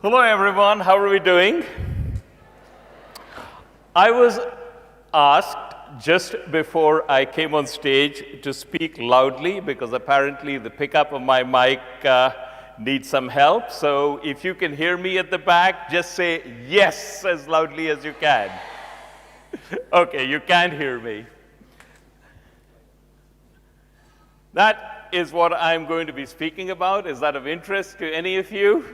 Hello, everyone. How are we doing? I was asked just before I came on stage to speak loudly because apparently the pickup of my mic needs some help. So if you can hear me at the back, just say yes as loudly as you can. Okay, you can't hear me. That is what I'm going to be speaking about. Is that of interest to any of you?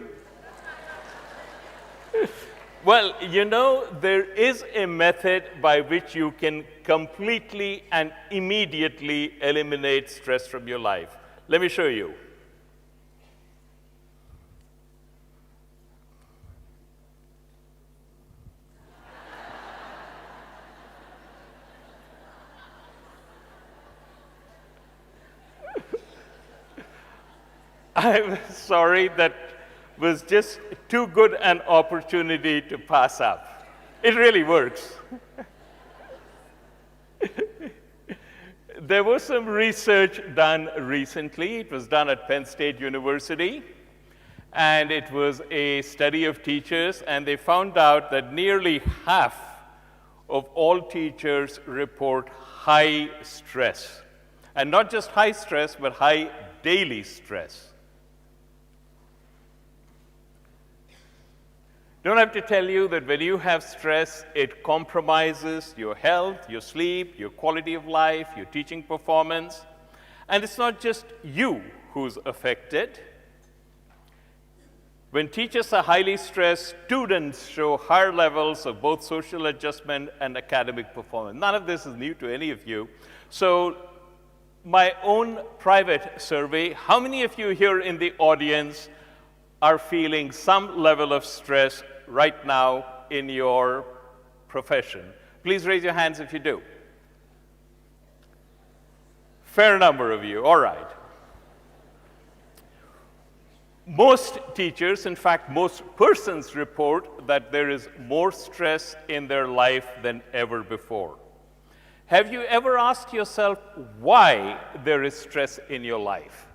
Well, you know, there is a method by which you can completely and immediately eliminate stress from your life. Let me show you. I'm sorry, that was just too good an opportunity to pass up. It really works. There was some research done recently. It was done at Penn State University, and it was a study of teachers, and they found out that nearly half of all teachers report high stress. And not just high stress, but high daily stress. Don't have to tell you that when you have stress, it compromises your health, your sleep, your quality of life, your teaching performance. And it's not just you who's affected. When teachers are highly stressed, students show higher levels of both social adjustment and academic performance. None of this is new to any of you. So my own private survey, how many of you here in the audience are feeling some level of stress right now in your profession? Please raise your hands if you do. Fair number of you, all right. Most teachers, in fact, most persons report that there is more stress in their life than ever before. Have you ever asked yourself why there is stress in your life?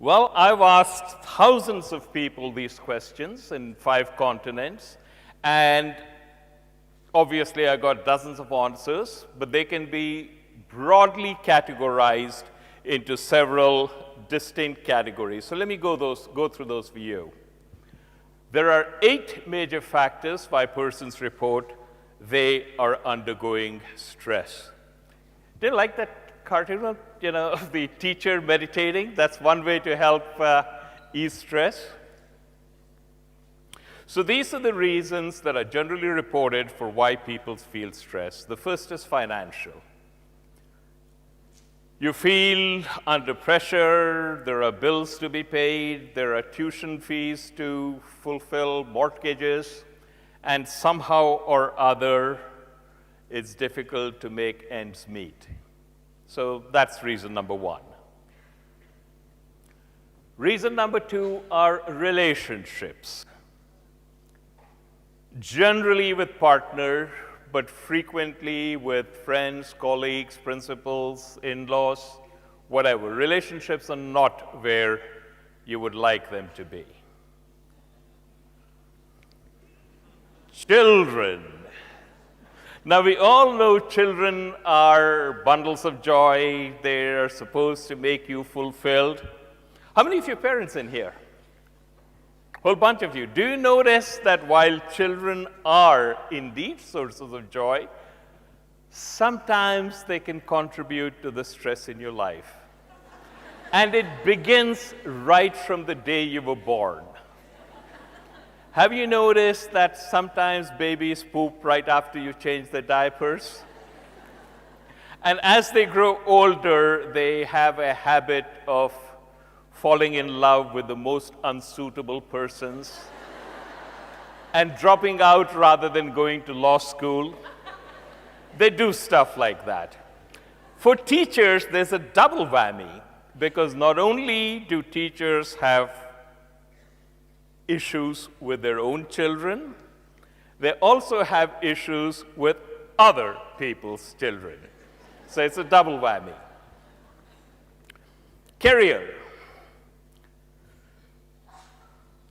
Well, I've asked thousands of people these questions in 5 continents, and obviously I got dozens of answers, but they can be broadly categorized into several distinct categories. So let me go through those for you. There are 8 major factors why persons report they are undergoing stress. Do you like that cartoon, you know, of the teacher meditating? That's one way to help ease stress. So these are the reasons that are generally reported for why people feel stress. The first is financial. You feel under pressure, there are bills to be paid, there are tuition fees to fulfill, mortgages, and somehow or other, it's difficult to make ends meet. So that's reason number 1. Reason number 2 are relationships. Generally with partner, but frequently with friends, colleagues, principals, in-laws, whatever. Relationships are not where you would like them to be. Children. Now, we all know children are bundles of joy. They are supposed to make you fulfilled. How many of your parents in here? A whole bunch of you. Do you notice that while children are indeed sources of joy, sometimes they can contribute to the stress in your life? And it begins right from the day you were born. Have you noticed that sometimes babies poop right after you change their diapers? And as they grow older, they have a habit of falling in love with the most unsuitable persons and dropping out rather than going to law school. They do stuff like that. For teachers, there's a double whammy, because not only do teachers have issues with their own children, they also have issues with other people's children. So it's a double whammy. Career.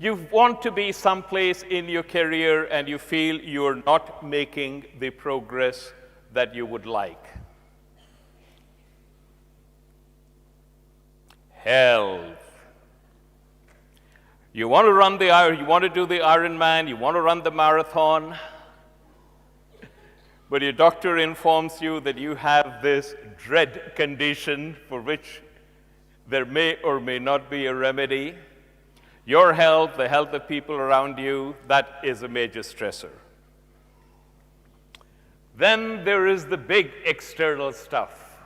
You want to be someplace in your career and you feel you're not making the progress that you would like. Health. You want to do the Ironman, you want to run the marathon, but your doctor informs you that you have this dread condition for which there may or may not be a remedy. Your health, the health of people around you, that is a major stressor. Then there is the big external stuff.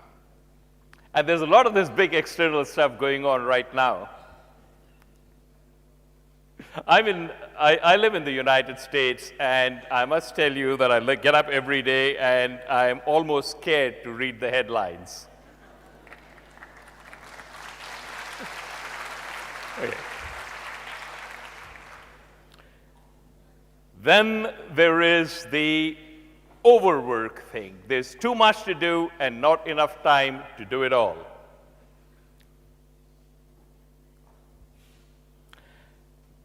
And there's a lot of this big external stuff going on right now. I live in the United States, and I must tell you that I get up every day and I'm almost scared to read the headlines. Okay. Then there is the overwork thing. There's too much to do and not enough time to do it all.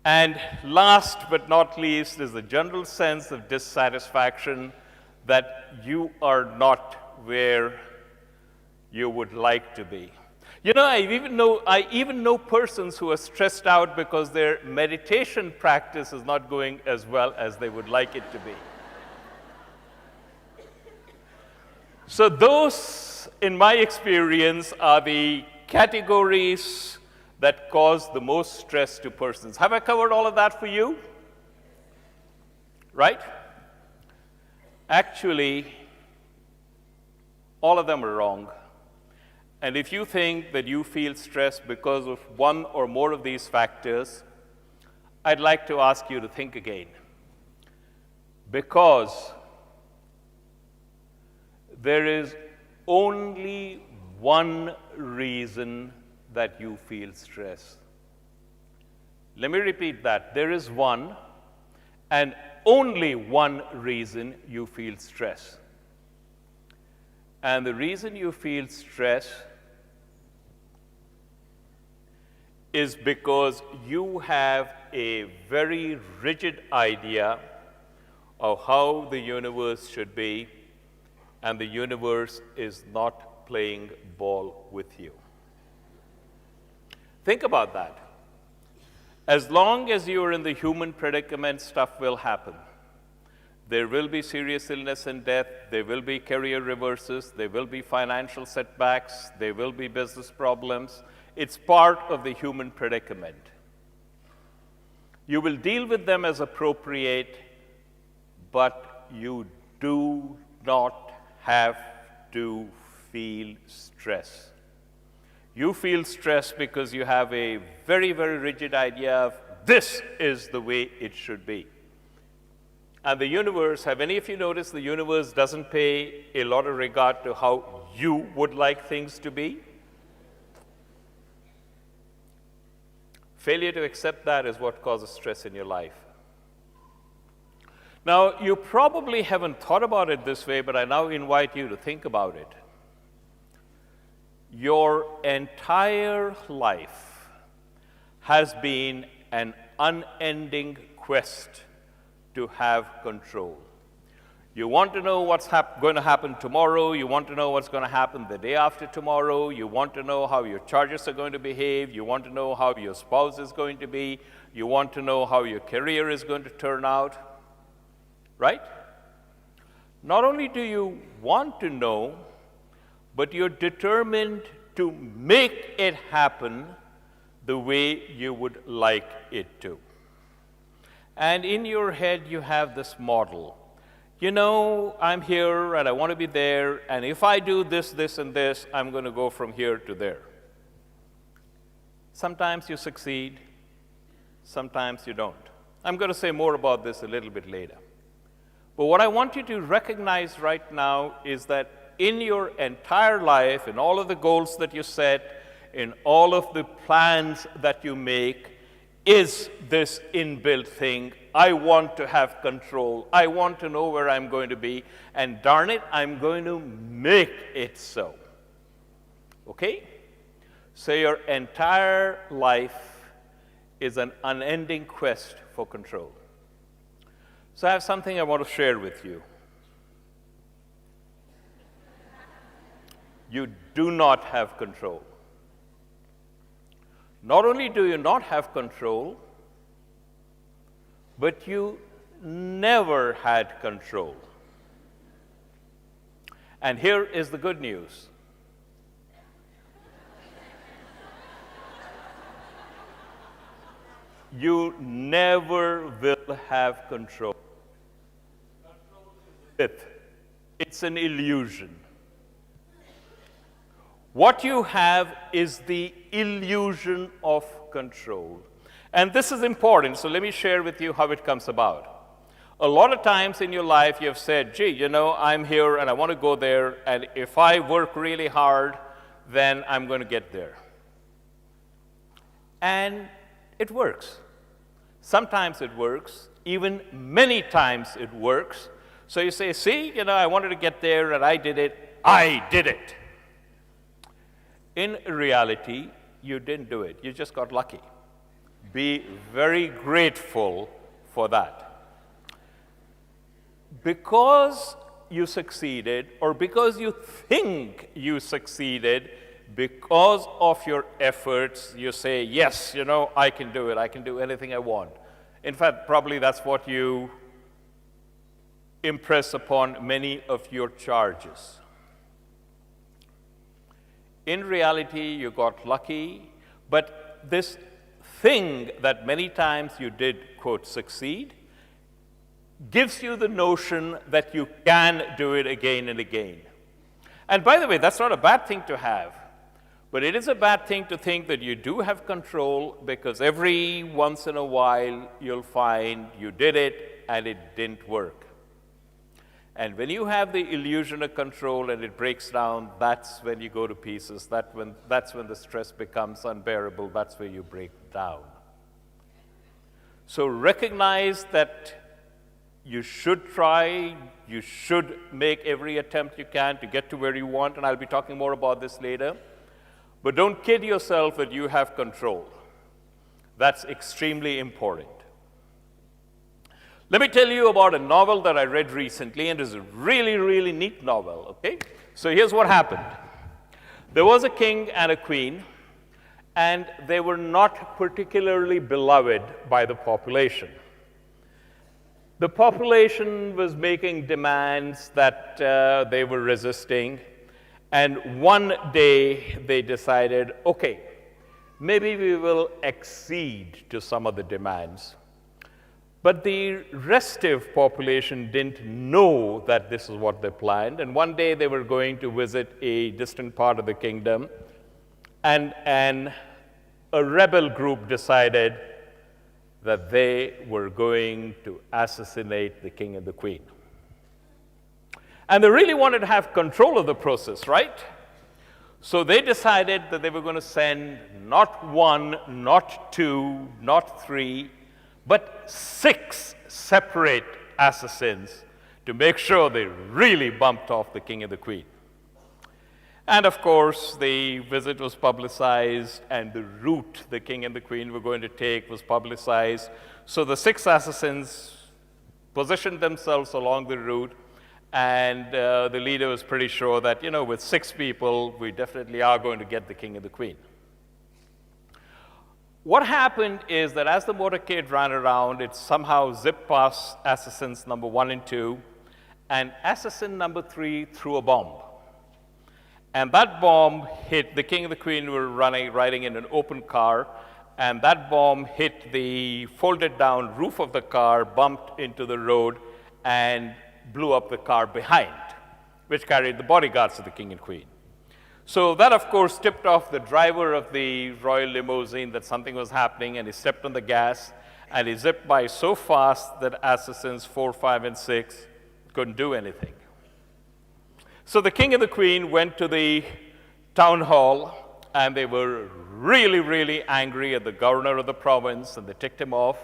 And last but not least is the general sense of dissatisfaction that you are not where you would like to be. You know, I even know persons who are stressed out because their meditation practice is not going as well as they would like it to be. So those, in my experience, are the categories that cause the most stress to persons. Have I covered all of that for you? Right? Actually, all of them are wrong. And if you think that you feel stressed because of one or more of these factors, I'd like to ask you to think again. Because there is only one reason that you feel stress. Let me repeat that. There is one and only one reason you feel stress. And the reason you feel stress is because you have a very rigid idea of how the universe should be, and the universe is not playing ball with you. Think about that. As long as you are in the human predicament, stuff will happen. There will be serious illness and death, there will be career reverses, there will be financial setbacks, there will be business problems. It's part of the human predicament. You will deal with them as appropriate, but you do not have to feel stress. You feel stress because you have a very, very rigid idea of this is the way it should be. And the universe, have any of you noticed the universe doesn't pay a lot of regard to how you would like things to be? Failure to accept that is what causes stress in your life. Now, you probably haven't thought about it this way, but I now invite you to think about it. Your entire life has been an unending quest to have control. You want to know what's going to happen tomorrow. You want to know what's going to happen the day after tomorrow. You want to know how your charges are going to behave. You want to know how your spouse is going to be. You want to know how your career is going to turn out. Right? Not only do you want to know, but you're determined to make it happen the way you would like it to. And in your head, you have this model. You know, I'm here and I want to be there, and if I do this, this, and this, I'm going to go from here to there. Sometimes you succeed, sometimes you don't. I'm going to say more about this a little bit later. But what I want you to recognize right now is that in your entire life, in all of the goals that you set, in all of the plans that you make, is this inbuilt thing. I want to have control. I want to know where I'm going to be. And darn it, I'm going to make it so. Okay? So your entire life is an unending quest for control. So I have something I want to share with you. You do not have control. Not only do you not have control, but you never had control. And here is the good news. You never will have control. It's an illusion. What you have is the illusion of control. And this is important, so let me share with you how it comes about. A lot of times in your life you have said, gee, you know, I'm here and I want to go there, and if I work really hard, then I'm going to get there. And it works. Sometimes it works, even many times it works. So you say, see, you know, I wanted to get there and I did it. I did it. In reality, you didn't do it. You just got lucky. Be very grateful for that. Because you succeeded, or because you think you succeeded, because of your efforts, you say, yes, you know, I can do it. I can do anything I want. In fact, probably that's what you impress upon many of your charges. In reality, you got lucky, but this thing that many times you did, quote, succeed, gives you the notion that you can do it again and again. And by the way, that's not a bad thing to have, but it is a bad thing to think that you do have control, because every once in a while you'll find you did it and it didn't work. And when you have the illusion of control and it breaks down, that's when you go to pieces. That's when the stress becomes unbearable. That's where you break down. So recognize that you should try, you should make every attempt you can to get to where you want, and I'll be talking more about this later. But don't kid yourself that you have control. That's extremely important. Let me tell you about a novel that I read recently, and it's a really, really neat novel, okay? So here's what happened. There was a king and a queen, and they were not particularly beloved by the population. The population was making demands that they were resisting, and one day they decided, okay, maybe we will accede to some of the demands. But the restive population didn't know that this is what they planned, and one day they were going to visit a distant part of the kingdom, and a rebel group decided that they were going to assassinate the king and the queen. And they really wanted to have control of the process, right? So they decided that they were going to send not one, not two, not three, but 6 separate assassins to make sure they really bumped off the king and the queen. And of course, the visit was publicized, and the route the king and the queen were going to take was publicized. So the 6 assassins positioned themselves along the route, and the leader was pretty sure that, you know, with 6 people, we definitely are going to get the king and the queen. What happened is that as the motorcade ran around, it somehow zipped past assassins number 1 and 2, and assassin number 3 threw a bomb. And that bomb hit, the king and the queen were riding in an open car, and that bomb hit the folded down roof of the car, bumped into the road, and blew up the car behind, which carried the bodyguards of the king and queen. So that, of course, tipped off the driver of the royal limousine that something was happening, and he stepped on the gas, and he zipped by so fast that assassins 4, 5, and 6 couldn't do anything. So the king and the queen went to the town hall, and they were really, really angry at the governor of the province, and they ticked him off.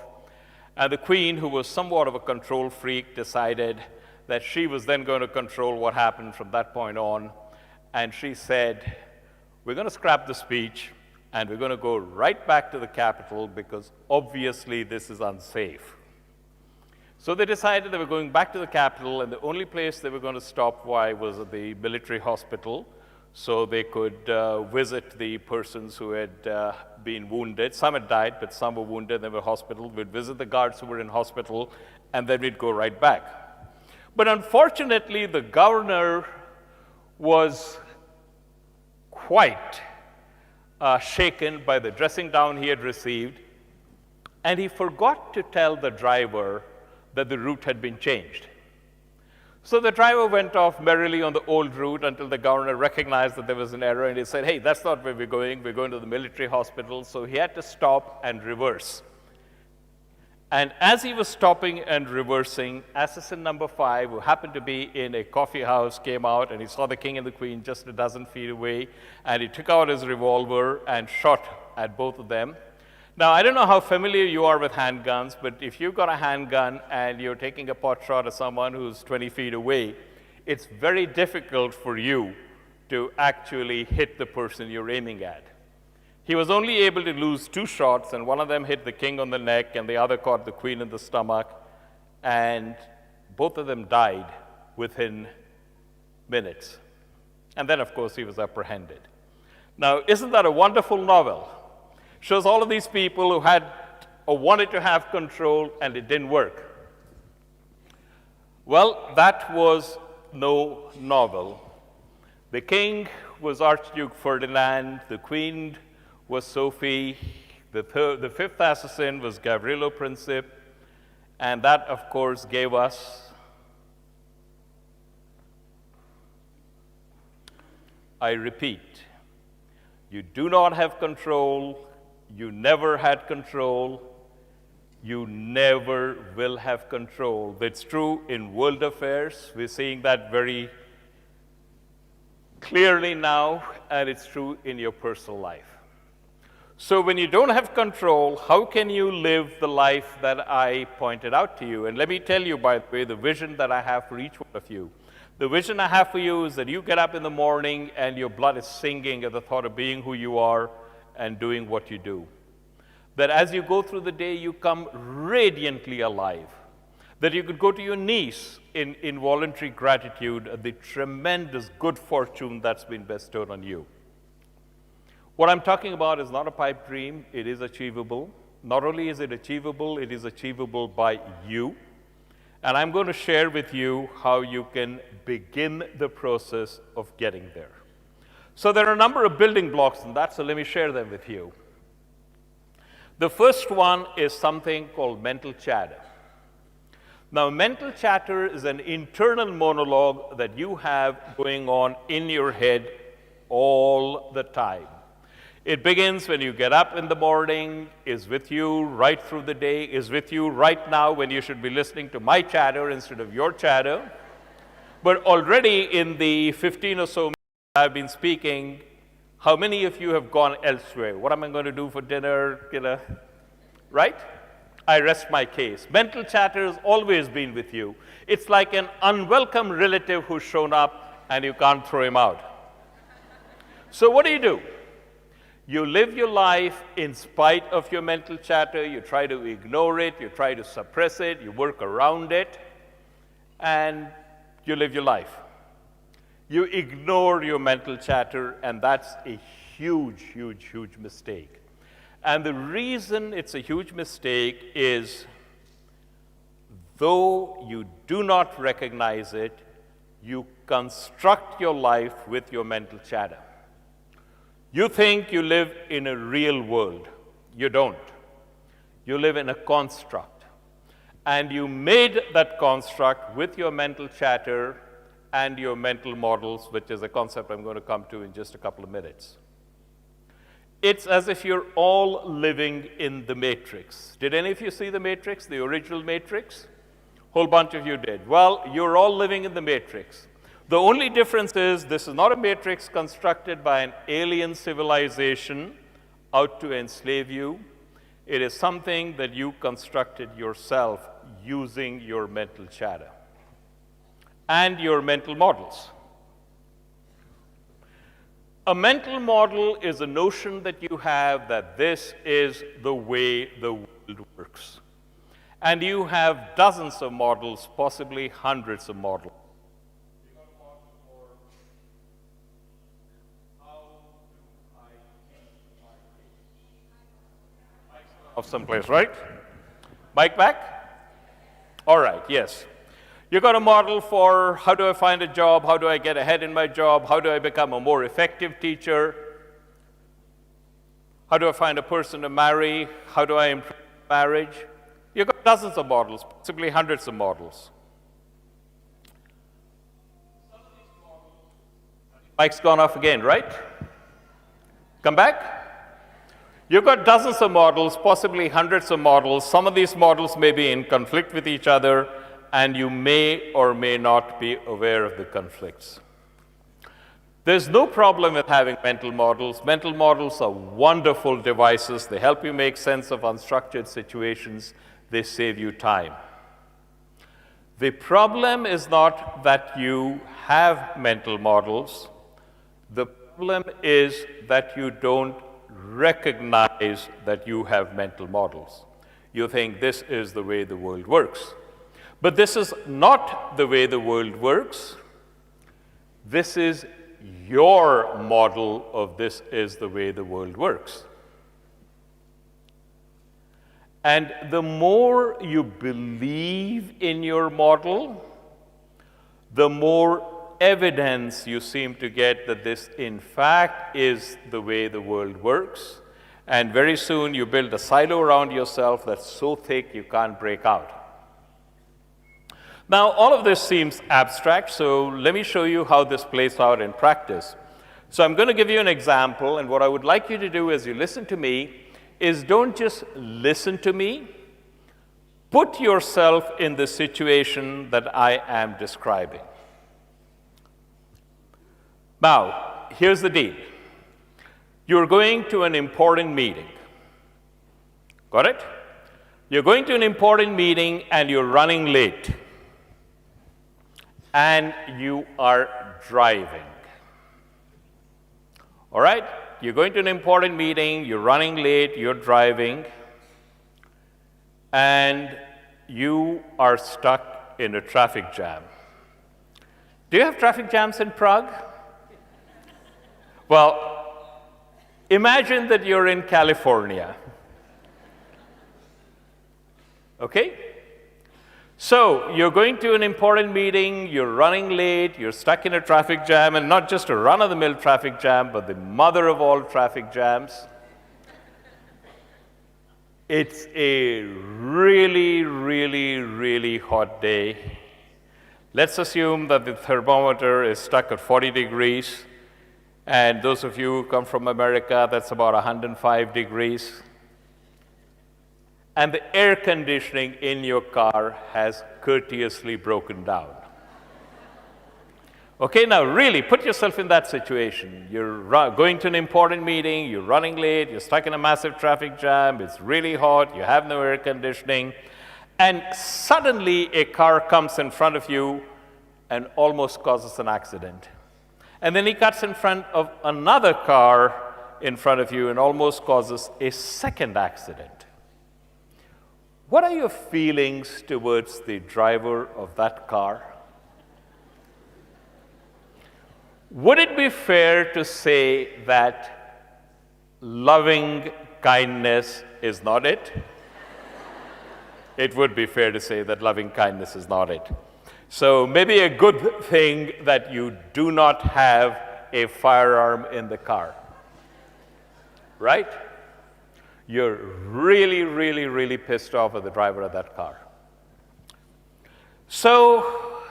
And the queen, who was somewhat of a control freak, decided that she was then going to control what happened from that point on. And she said, we're going to scrap the speech. and we're going to go right back to the capital because obviously this is unsafe. So they decided they were going back to the capital, and the only place they were going to stop by was at the military hospital so they could visit the persons who had been wounded. Some had died, but some were wounded, they were hospital. We'd visit the guards who were in hospital, and then we'd go right back. But unfortunately, the governor was quite shaken by the dressing down he had received, and he forgot to tell the driver that the route had been changed. So the driver went off merrily on the old route until the governor recognized that there was an error, and he said, hey, that's not where we're going to the military hospital. So he had to stop and reverse. And as he was stopping and reversing, assassin number 5, who happened to be in a coffee house, came out, and he saw the king and the queen just a dozen feet away, and he took out his revolver and shot at both of them. Now, I don't know how familiar you are with handguns, but if you've got a handgun and you're taking a pot shot at someone who's 20 feet away, it's very difficult for you to actually hit the person you're aiming at. He was only able to lose 2 shots, and one of them hit the king on the neck, and the other caught the queen in the stomach, and both of them died within minutes. And then, of course, he was apprehended. Now, isn't that a wonderful novel? Shows all of these people who had or wanted to have control, and it didn't work. Well, that was no novel. The king was Archduke Ferdinand, the queen was Sophie, the 5th assassin was Gavrilo Princip, and that, of course, gave us, I repeat, you do not have control, you never had control, you never will have control. That's true in world affairs. We're seeing that very clearly now, and it's true in your personal life. So when you don't have control, how can you live the life that I pointed out to you? And let me tell you, by the way, the vision that I have for each one of you. The vision I have for you is that you get up in the morning and your blood is singing at the thought of being who you are and doing what you do. That as you go through the day, you come radiantly alive. That you could go to your knees in involuntary gratitude at the tremendous good fortune that's been bestowed on you. What I'm talking about is not a pipe dream, it is achievable. Not only is it is achievable by you. And I'm going to share with you how you can begin the process of getting there. So there are a number of building blocks in that, so let me share them with you. The first one is something called mental chatter. Now, mental chatter is an internal monologue that you have going on in your head all the time. It begins when you get up in the morning, is with you right through the day, is with you right now when you should be listening to my chatter instead of your chatter. But already in the 15 or so minutes I've been speaking, how many of you have gone elsewhere? What am I going to do for dinner? Right? I rest my case. Mental chatter has always been with you. It's like an unwelcome relative who's shown up and you can't throw him out. So what do? You live your life in spite of your mental chatter. You try to ignore it. You try to suppress it. You work around it. And you live your life. You ignore your mental chatter, and that's a huge, huge, huge mistake. And the reason it's a huge mistake is, though you do not recognize it, you construct your life with your mental chatter. You think you live in a real world. You don't. You live in a construct. And you made that construct with your mental chatter and your mental models, which is a concept I'm going to come to in just a couple of minutes. It's as if you're all living in the Matrix. Did any of you see the Matrix, the original Matrix? Whole bunch of you did. Well, you're all living in the Matrix. The only difference is this is not a matrix constructed by an alien civilization out to enslave you. It is something that you constructed yourself using your mental chatter and your mental models. A mental model is a notion that you have that this is the way the world works. And you have dozens of models, possibly hundreds of models. You got a model for how do I keep my Mike's off someplace, right? Mike back? All right, yes. You got a model for how do I find a job, how do I get ahead in my job, how do I become a more effective teacher, how do I find a person to marry, how do I improve marriage. You've got dozens of models, possibly hundreds of models. Mike's gone off again, right? Come back? You've got dozens of models, possibly hundreds of models. Some of these models may be in conflict with each other, and you may or may not be aware of the conflicts. There's no problem with having mental models. Mental models are wonderful devices. They help you make sense of unstructured situations. They save you time. The problem is not that you have mental models. The problem is that you don't recognize that you have mental models. You think this is the way the world works. But this is not the way the world works. This is your model of this is the way the world works. And the more you believe in your model, the more evidence you seem to get that this, in fact, is the way the world works. And very soon you build a silo around yourself that's so thick you can't break out. Now, all of this seems abstract, so let me show you how this plays out in practice. So I'm going to give you an example, and what I would like you to do as you listen to me is don't just listen to me, put yourself in the situation that I am describing. Now, here's the deal. You're going to an important meeting. Got it? You're going to an important meeting and you're running late. And you are driving. All right? You're going to an important meeting, you're running late, you're driving, and you are stuck in a traffic jam. Do you have traffic jams in Prague? Well, imagine that you're in California. Okay? So, you're going to an important meeting, you're running late, you're stuck in a traffic jam, and not just a run-of-the-mill traffic jam, but the mother of all traffic jams. It's a really, really, really hot day. Let's assume that the thermometer is stuck at 40 degrees, and those of you who come from America, that's about 105 degrees. And the air conditioning in your car has courteously broken down. Okay, now really put yourself in that situation. You're going to an important meeting, you're running late, you're stuck in a massive traffic jam, it's really hot, you have no air conditioning, and suddenly a car comes in front of you and almost causes an accident. And then he cuts in front of another car in front of you and almost causes a second accident. What are your feelings towards the driver of that car? Would it be fair to say that loving kindness is not it? It would be fair to say that loving kindness is not it. So maybe a good thing that you do not have a firearm in the car, right? You're really, really, really pissed off at the driver of that car. So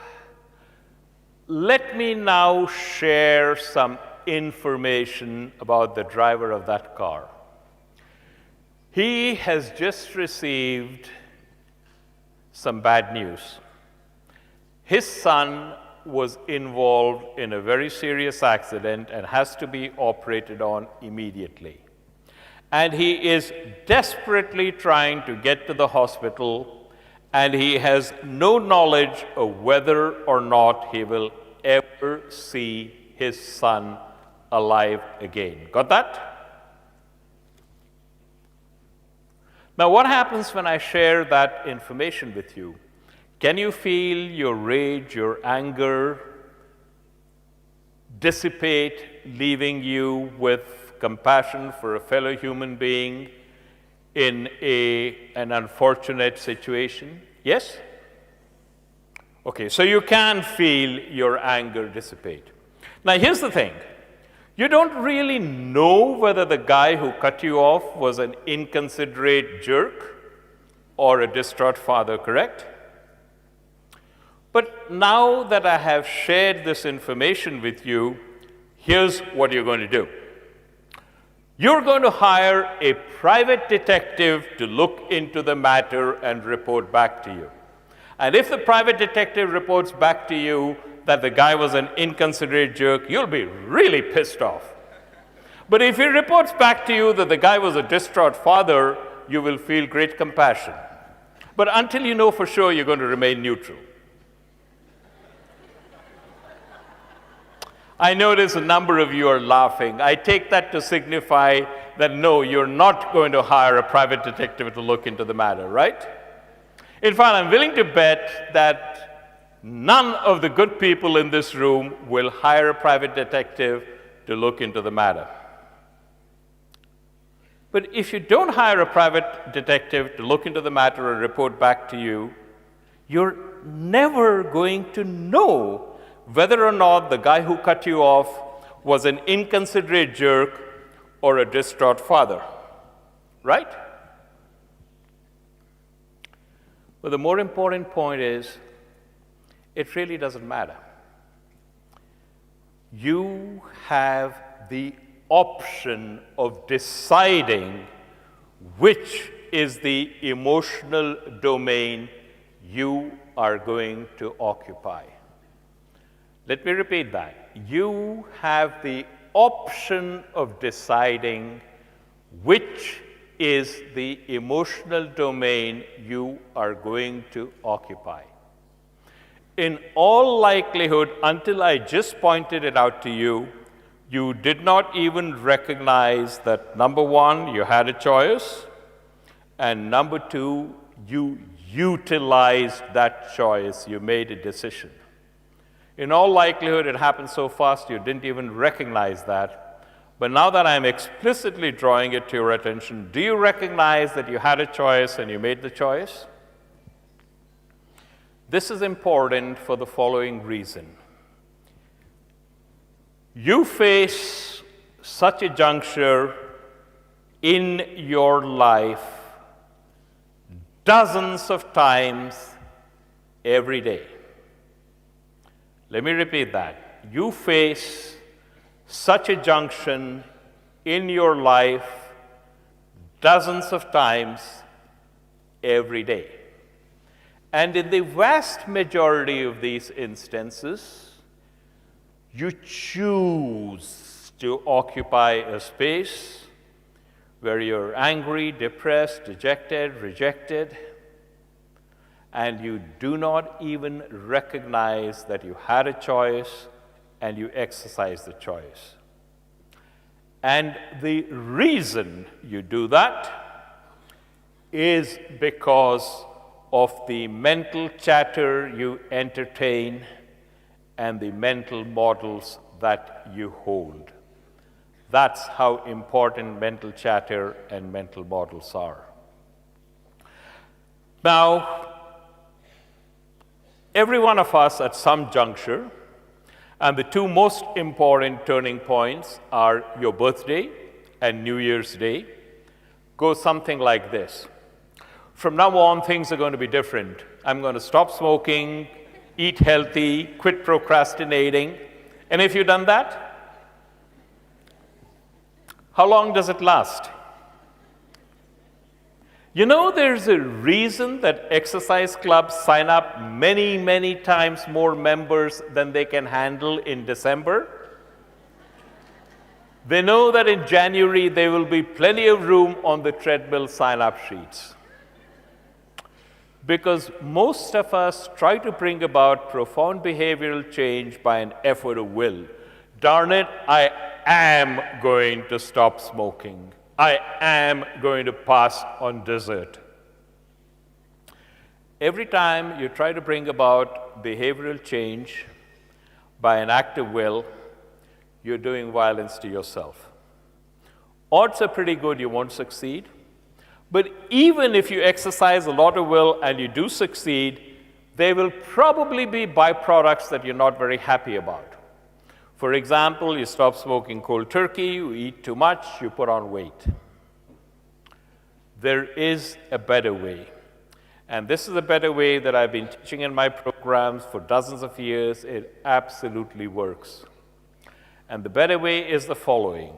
let me now share some information about the driver of that car. He has just received some bad news. His son was involved in a very serious accident and has to be operated on immediately. And he is desperately trying to get to the hospital, and he has no knowledge of whether or not he will ever see his son alive again. Got that? Now, what happens when I share that information with you? Can you feel your rage, your anger dissipate, leaving you with compassion for a fellow human being in an unfortunate situation? Yes? Okay, so you can feel your anger dissipate. Now, here's the thing. You don't really know whether the guy who cut you off was an inconsiderate jerk or a distraught father, correct? But now that I have shared this information with you, here's what you're going to do. You're going to hire a private detective to look into the matter and report back to you. And if the private detective reports back to you that the guy was an inconsiderate jerk, you'll be really pissed off. But if he reports back to you that the guy was a distraught father, you will feel great compassion. But until you know for sure, you're going to remain neutral. I notice a number of you are laughing. I take that to signify that no, you're not going to hire a private detective to look into the matter, right? In fact, I'm willing to bet that none of the good people in this room will hire a private detective to look into the matter. But if you don't hire a private detective to look into the matter and report back to you, you're never going to know whether or not the guy who cut you off was an inconsiderate jerk or a distraught father, right? But the more important point is, it really doesn't matter. You have the option of deciding which is the emotional domain you are going to occupy. Let me repeat that. You have the option of deciding which is the emotional domain you are going to occupy. In all likelihood, until I just pointed it out to you, you did not even recognize that, number one, you had a choice, and number two, you utilized that choice. You made a decision. In all likelihood, it happened so fast you didn't even recognize that. But now that I'm explicitly drawing it to your attention, do you recognize that you had a choice and you made the choice? This is important for the following reason. You face such a juncture in your life dozens of times every day. Let me repeat that. You face such a junction in your life dozens of times every day. And in the vast majority of these instances, you choose to occupy a space where you're angry, depressed, dejected, rejected, and you do not even recognize that you had a choice and you exercise the choice. And the reason you do that is because of the mental chatter you entertain and the mental models that you hold. That's how important mental chatter and mental models are. Now, every one of us at some juncture, and the two most important turning points are your birthday and New Year's Day, go something like this. From now on, things are going to be different. I'm going to stop smoking, eat healthy, quit procrastinating. And if you've done that, how long does it last? You know, there's a reason that exercise clubs sign up many, many times more members than they can handle in December. They know that in January there will be plenty of room on the treadmill sign-up sheets. Because most of us try to bring about profound behavioral change by an effort of will. Darn it, I am going to stop smoking. I am going to pass on dessert. Every time you try to bring about behavioral change by an act of will, you're doing violence to yourself. Odds are pretty good you won't succeed, but even if you exercise a lot of will and you do succeed, there will probably be byproducts that you're not very happy about. For example, you stop smoking cold turkey, you eat too much, you put on weight. There is a better way. And this is a better way that I've been teaching in my programs for dozens of years. It absolutely works. And the better way is the following.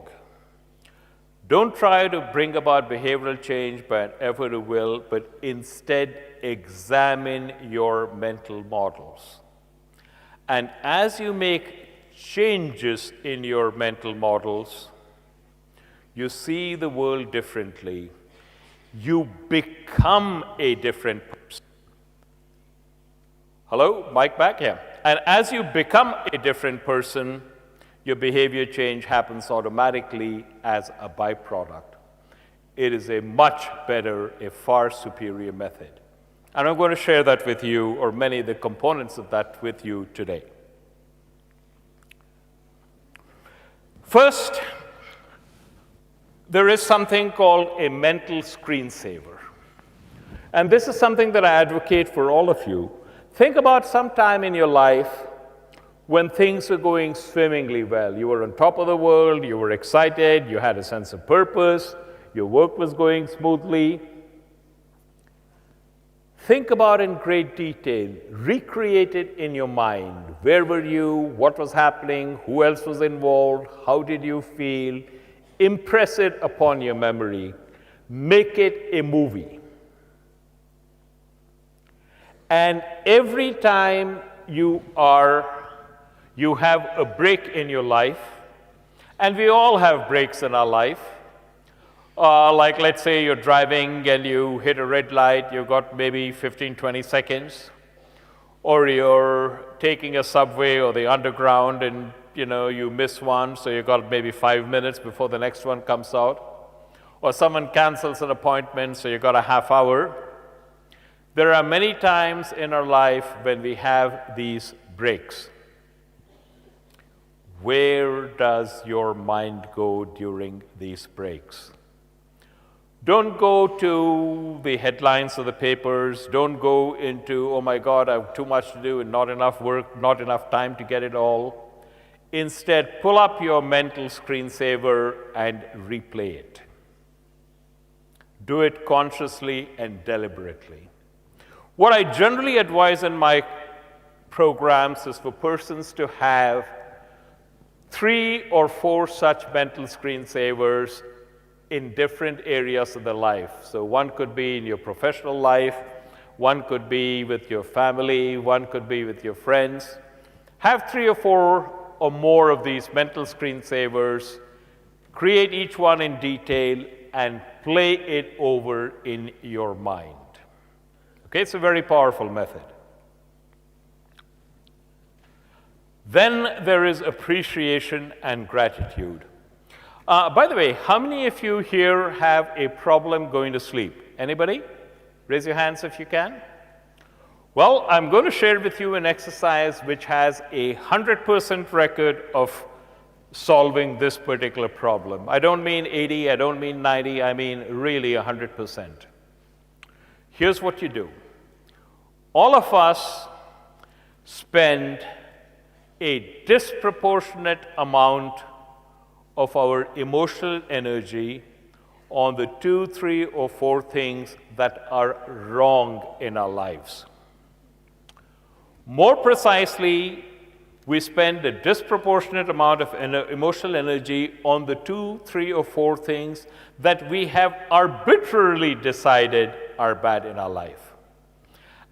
Don't try to bring about behavioral change by an effort of will, but instead examine your mental models. And as you make changes in your mental models, you see the world differently. You become a different person. Hello? Mic back? Yeah. And as you become a different person, your behavior change happens automatically as a byproduct. It is a much better, a far superior method. And I'm going to share that with you, or many of the components of that with you today. First, there is something called a mental screensaver. And this is something that I advocate for all of you. Think about some time in your life when things were going swimmingly well. You were on top of the world, you were excited, you had a sense of purpose, your work was going smoothly. Think about in great detail, recreate it in your mind. Where were you? What was happening? Who else was involved? How did you feel? Impress it upon your memory. Make it a movie. And every time you have a break in your life, and we all have breaks in our life. Like let's say you're driving and you hit a red light, you've got maybe 15, 20 seconds. Or you're taking a subway or the underground and you miss one, so you've got maybe 5 minutes before the next one comes out. Or someone cancels an appointment, so you've got a half hour. There are many times in our life when we have these breaks. Where does your mind go during these breaks? Don't go to the headlines of the papers. Don't go into, oh my God, I have too much to do and not enough work, not enough time to get it all. Instead, pull up your mental screensaver and replay it. Do it consciously and deliberately. What I generally advise in my programs is for persons to have 3 or 4 such mental screensavers in different areas of their life. So one could be in your professional life, one could be with your family, one could be with your friends. Have 3 or 4 or more of these mental screensavers, create each one in detail, and play it over in your mind. Okay, it's a very powerful method. Then there is appreciation and gratitude. By the way, how many of you here have a problem going to sleep? Anybody? Raise your hands if you can. Well, I'm going to share with you an exercise which has a 100% record of solving this particular problem. I don't mean 80, I don't mean 90, I mean really 100%. Here's what you do. All of us spend a disproportionate amount of our emotional energy on the 2, 3, or 4 things that are wrong in our lives. More precisely, we spend a disproportionate amount of emotional energy on the 2, 3, or 4 things that we have arbitrarily decided are bad in our life.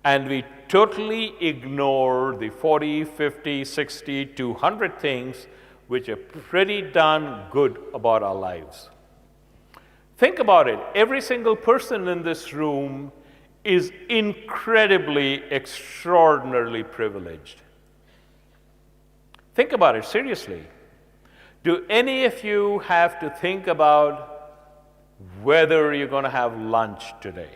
And we totally ignore the 40, 50, 60, 200 things which are pretty darn good about our lives. Think about it. Every single person in this room is incredibly, extraordinarily privileged. Think about it seriously. Do any of you have to think about whether you're going to have lunch today?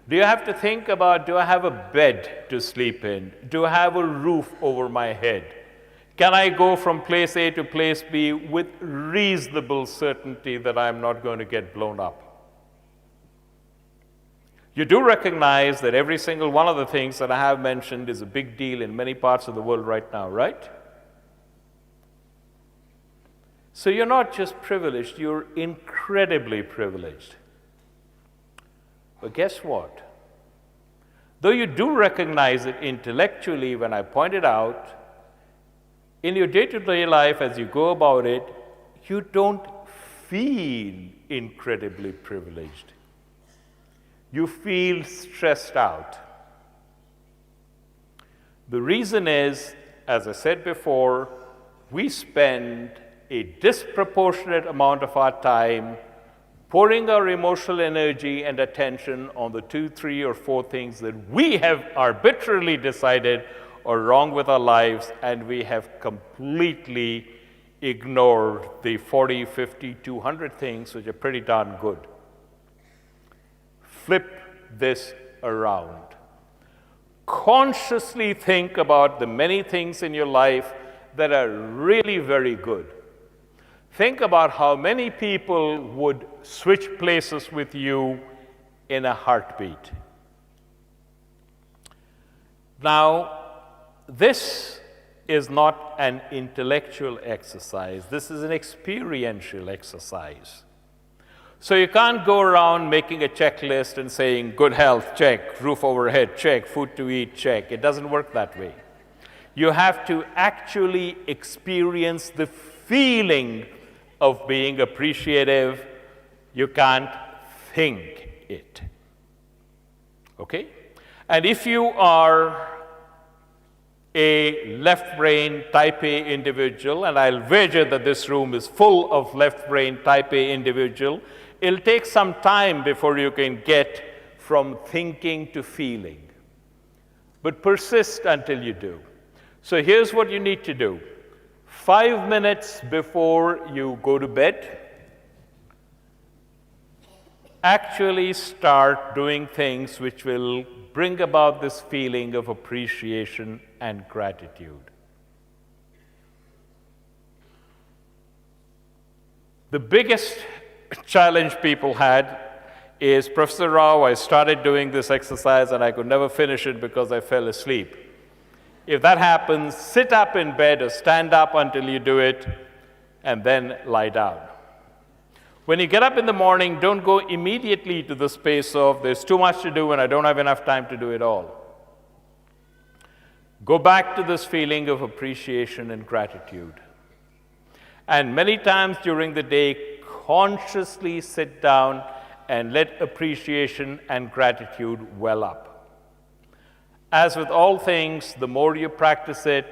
Do you have to think about, do I have a bed to sleep in? Do I have a roof over my head? Can I go from place A to place B with reasonable certainty that I'm not going to get blown up? You do recognize that every single one of the things that I have mentioned is a big deal in many parts of the world right now, right? So you're not just privileged, you're incredibly privileged. But guess what? Though you do recognize it intellectually when I point it out, in your day-to-day life as you go about it, you don't feel incredibly privileged. You feel stressed out. The reason is, as I said before, we spend a disproportionate amount of our time pouring our emotional energy and attention on the 2, 3, or 4 things that we have arbitrarily decided are wrong with our lives, and we have completely ignored the 40, 50, 200 things which are pretty darn good. Flip this around. Consciously think about the many things in your life that are really very good. Think about how many people would switch places with you in a heartbeat. Now, this is not an intellectual exercise. This is an experiential exercise. So you can't go around making a checklist and saying, good health, check, roof overhead, check, food to eat, check. It doesn't work that way. You have to actually experience the feeling of being appreciative. You can't think it. Okay? And if you are a left-brain type A individual, and I'll wager that this room is full of left-brain type A individual, it'll take some time before you can get from thinking to feeling. But persist until you do. So here's what you need to do. 5 minutes before you go to bed, actually start doing things which will bring about this feeling of appreciation and gratitude. The biggest challenge people had is, Professor Rao, I started doing this exercise and I could never finish it because I fell asleep. If that happens, sit up in bed or stand up until you do it, and then lie down. When you get up in the morning, don't go immediately to the space of, there's too much to do and I don't have enough time to do it all. Go back to this feeling of appreciation and gratitude. And many times during the day, consciously sit down and let appreciation and gratitude well up. As with all things, the more you practice it,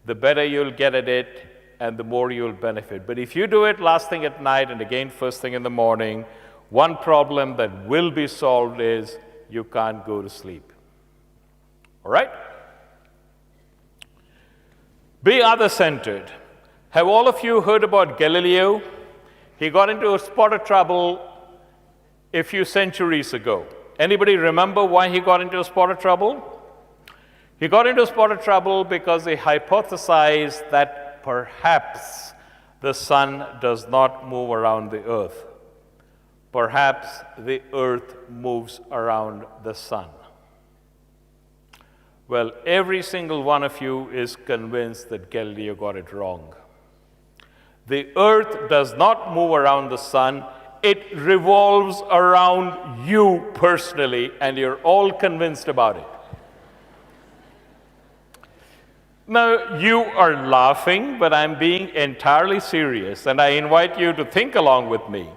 the better you'll get at it, and the more you'll benefit. But if you do it last thing at night and again first thing in the morning, one problem that will be solved is you can't go to sleep. All right? Be other-centered. Have all of you heard about Galileo? He got into a spot of trouble a few centuries ago. Anybody remember why he got into a spot of trouble? He got into a spot of trouble because he hypothesized that perhaps the sun does not move around the earth. Perhaps the earth moves around the sun. Well, every single one of you is convinced that Galileo got it wrong. The earth does not move around the sun. It revolves around you personally, and you're all convinced about it. Now, you are laughing, but I'm being entirely serious, and I invite you to think along with me.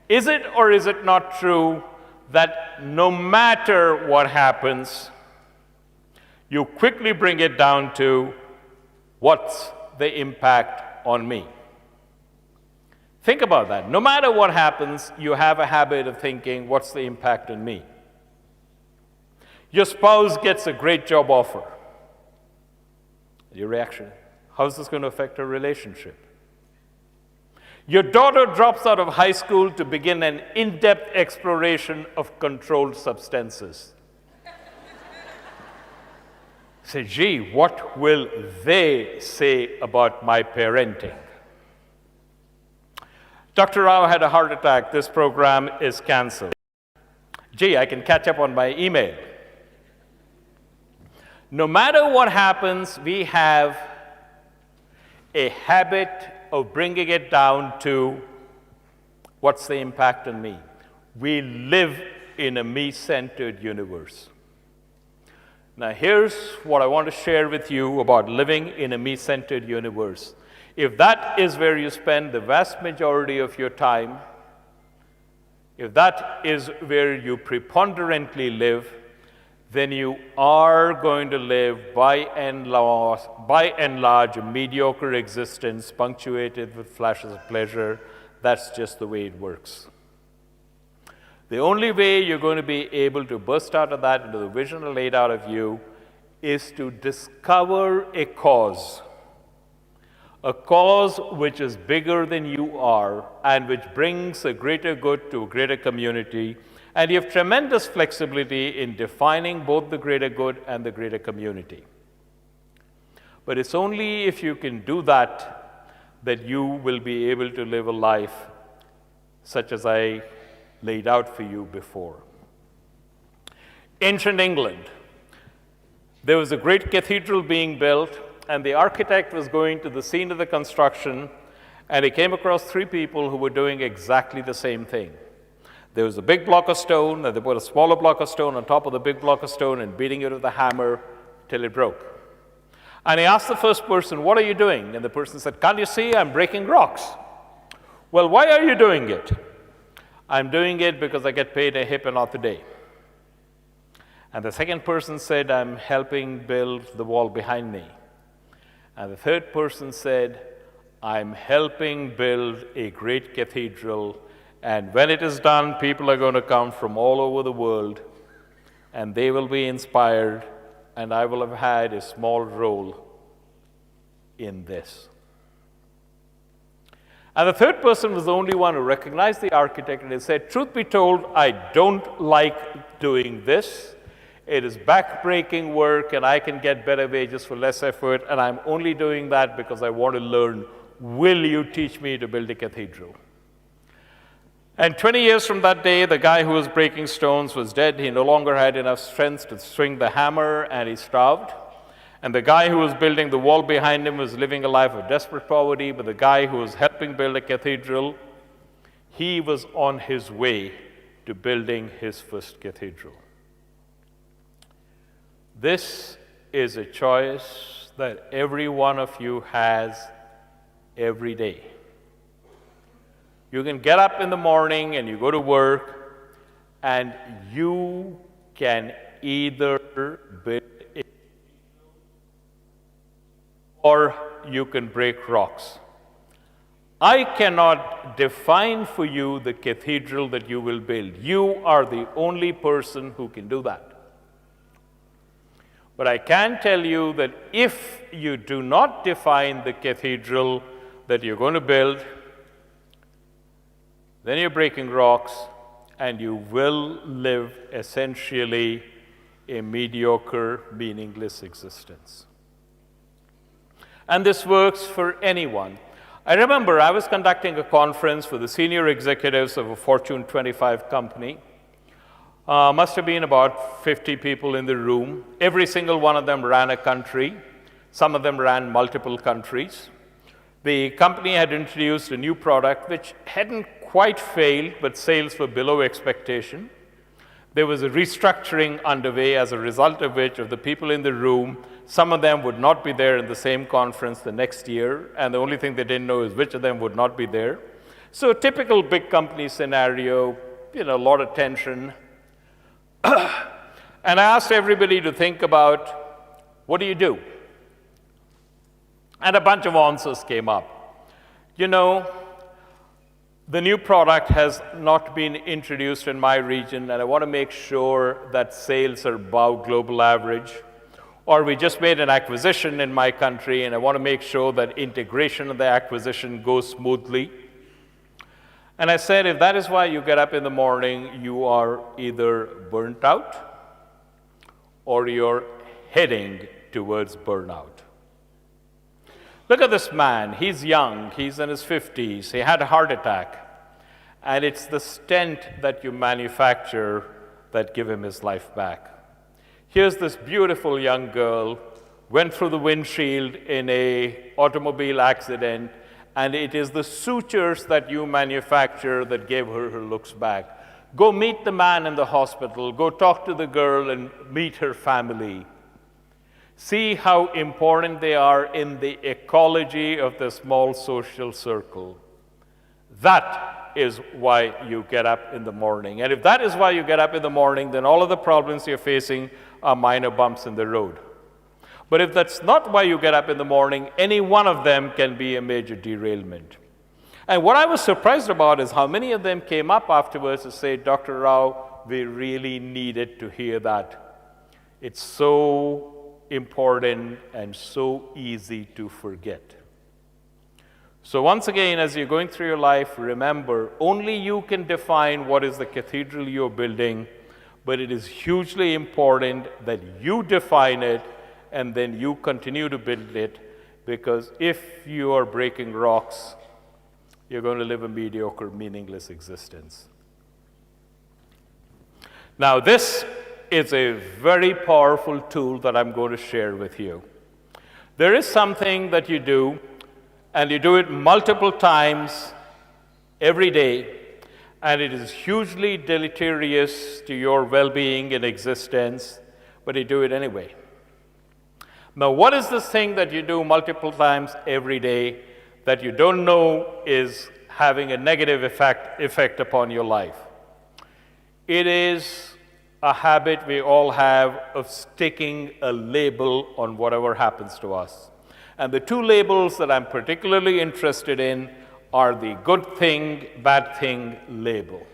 Is it or is it not true that no matter what happens, you quickly bring it down to what's the impact on me? Think about that. No matter what happens, you have a habit of thinking, what's the impact on me? Your spouse gets a great job offer. Your reaction, how's this going to affect our relationship? Your daughter drops out of high school to begin an in-depth exploration of controlled substances. Say, gee, what will they say about my parenting? Dr. Rao had a heart attack. This program is canceled. Gee, I can catch up on my email. No matter what happens, we have a habit of bringing it down to what's the impact on me? We live in a me-centered universe. Now, here's what I want to share with you about living in a me-centered universe. If that is where you spend the vast majority of your time, if that is where you preponderantly live, then you are going to live by and large a mediocre existence punctuated with flashes of pleasure. That's just the way it works. The only way you're going to be able to burst out of that into the vision laid out of you is to discover a cause which is bigger than you are and which brings a greater good to a greater community. And you have tremendous flexibility in defining both the greater good and the greater community. But it's only if you can do that that you will be able to live a life such as I laid out for you before. Ancient England, there was a great cathedral being built, and the architect was going to the scene of the construction, and he came across three people who were doing exactly the same thing. There was a big block of stone, and they put a smaller block of stone on top of the big block of stone and beating it with a hammer till it broke. And he asked the first person, "What are you doing?" And the person said, "Can't you see I'm breaking rocks?" "Well, why are you doing it?" "I'm doing it because I get paid a hip and half a day." And the second person said, "I'm helping build the wall behind me." And the third person said, "I'm helping build a great cathedral, and when it is done, people are going to come from all over the world, and they will be inspired, and I will have had a small role in this." And the third person was the only one who recognized the architect, and he said, "Truth be told, I don't like doing this. It is back-breaking work, and I can get better wages for less effort, and I'm only doing that because I want to learn. Will you teach me to build a cathedral?" And 20 years from that day, the guy who was breaking stones was dead. He no longer had enough strength to swing the hammer, and he starved. And the guy who was building the wall behind him was living a life of desperate poverty, but the guy who was helping build a cathedral, he was on his way to building his first cathedral. This is a choice that every one of you has every day. You can get up in the morning and you go to work, and you can either build it or you can break rocks. I cannot define for you the cathedral that you will build. You are the only person who can do that. But I can tell you that if you do not define the cathedral that you're going to build, then you're breaking rocks, and you will live essentially a mediocre, meaningless existence. And this works for anyone. I remember I was conducting a conference for the senior executives of a Fortune 25 company. Must have been about 50 people in the room. Every single one of them ran a country. Some of them ran multiple countries. The company had introduced a new product which hadn't quite failed, but sales were below expectation. There was a restructuring underway, as a result of which, of the people in the room, some of them would not be there in the same conference the next year, and the only thing they didn't know is which of them would not be there. So a typical big company scenario, a lot of tension. And I asked everybody to think about, what do you do? And a bunch of answers came up. The new product has not been introduced in my region, and I want to make sure that sales are above global average. Or we just made an acquisition in my country, and I want to make sure that integration of the acquisition goes smoothly. And I said, if that is why you get up in the morning, you are either burnt out or you're heading towards burnout. Look at this man. He's young. He's in his 50s. He had a heart attack. And it's the stent that you manufacture that give him his life back. Here's this beautiful young girl, went through the windshield in an automobile accident, and it is the sutures that you manufacture that gave her her looks back. Go meet the man in the hospital. Go talk to the girl and meet her family. See how important they are in the ecology of the small social circle. That is why you get up in the morning. And if that is why you get up in the morning, then all of the problems you're facing are minor bumps in the road. But if that's not why you get up in the morning, any one of them can be a major derailment. And what I was surprised about is how many of them came up afterwards to say, Dr. Rao, we really needed to hear that. It's so important and so easy to forget. So once again, as you're going through your life, remember, only you can define what is the cathedral you're building, but it is hugely important that you define it and then you continue to build it, because if you are breaking rocks, you're going to live a mediocre, meaningless existence. Now, this is a very powerful tool that I'm going to share with you. There is something that you do, and you do it multiple times every day, and it is hugely deleterious to your well-being and existence, but you do it anyway. Now, what is this thing that you do multiple times every day that you don't know is having a negative effect upon your life? It is a habit we all have of sticking a label on whatever happens to us. And the two labels that I'm particularly interested in are the good thing, bad thing label.